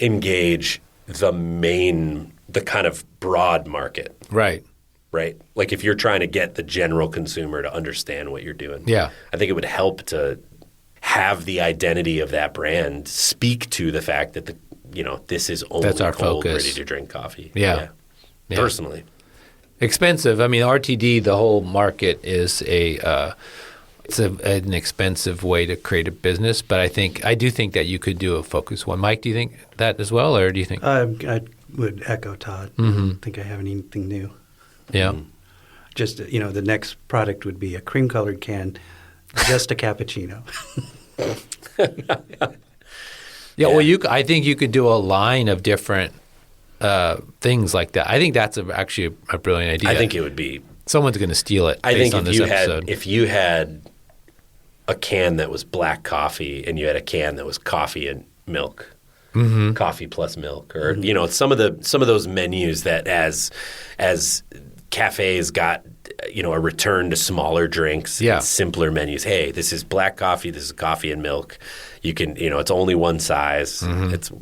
Speaker 3: engage the kind of broad market.
Speaker 4: Right.
Speaker 3: Right? Like if you're trying to get the general consumer to understand what you're doing.
Speaker 4: Yeah.
Speaker 3: I think it would help to have the identity of that brand speak to the fact that this is only
Speaker 4: That's our
Speaker 3: cold,
Speaker 4: focus.
Speaker 3: ready-to-drink coffee.
Speaker 4: Yeah.
Speaker 3: Personally.
Speaker 4: Expensive. I mean, RTD, the whole market is an expensive way to create a business, but I do think that you could do a focus one. Mike, do you think that as well, or do you think?
Speaker 2: I would echo Todd. I don't think I have anything new.
Speaker 4: Yeah.
Speaker 2: Just, the next product would be a cream-colored can, just a cappuccino.
Speaker 4: Yeah, well, I think you could do a line of different things like that. I think that's actually a brilliant idea.
Speaker 3: I think it would be.
Speaker 4: Someone's going to steal it
Speaker 3: I
Speaker 4: based
Speaker 3: think
Speaker 4: on this episode.
Speaker 3: if you had a can that was black coffee and you had a can that was coffee and milk, coffee plus milk, or some of those menus that as cafes got a return to smaller drinks, and simpler menus. Hey, this is black coffee. This is coffee and milk. You can, it's only one size. It's,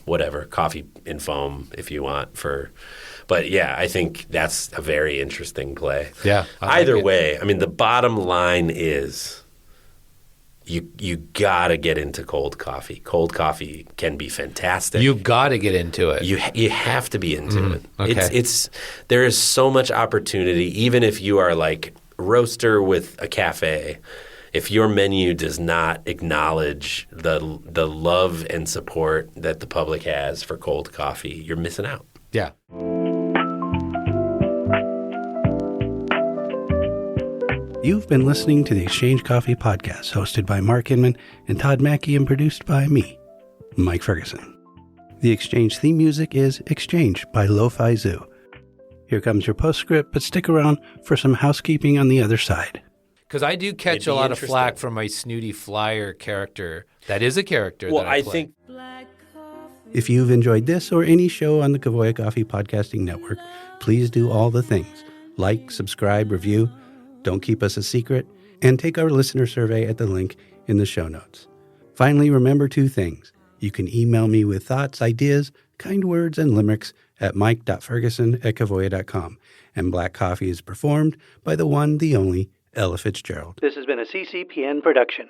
Speaker 3: whatever, coffee in foam if you want but yeah, I think that's a very interesting play.
Speaker 4: Yeah.
Speaker 3: Either way, I mean, the bottom line is you got to get into cold coffee. Cold coffee can be fantastic.
Speaker 4: You got to get into it.
Speaker 3: You have to be into it.
Speaker 4: Okay.
Speaker 3: There is so much opportunity, even if you are like roaster with a cafe. If your menu does not acknowledge the love and support that the public has for cold coffee, you're missing out.
Speaker 4: Yeah.
Speaker 2: You've been listening to the Exchange Coffee Podcast, hosted by Mark Inman and Todd Mackey and produced by me, Mike Ferguson. The Exchange theme music is Exchange by Lo-Fi Zoo. Here comes your postscript, but stick around for some housekeeping on the other side.
Speaker 4: Because I do catch a lot of flack from my snooty flyer character. That is a character that I play.
Speaker 3: think
Speaker 2: If you've enjoyed this or any show on the Kavoya Coffee Podcasting Network, please do all the things. Like, subscribe, review, don't keep us a secret, and take our listener survey at the link in the show notes. Finally, remember two things. You can email me with thoughts, ideas, kind words, and limericks at mike.ferguson@kavoya.com. And Black Coffee is performed by the one, the only, Ella Fitzgerald. This has been a CCPN production.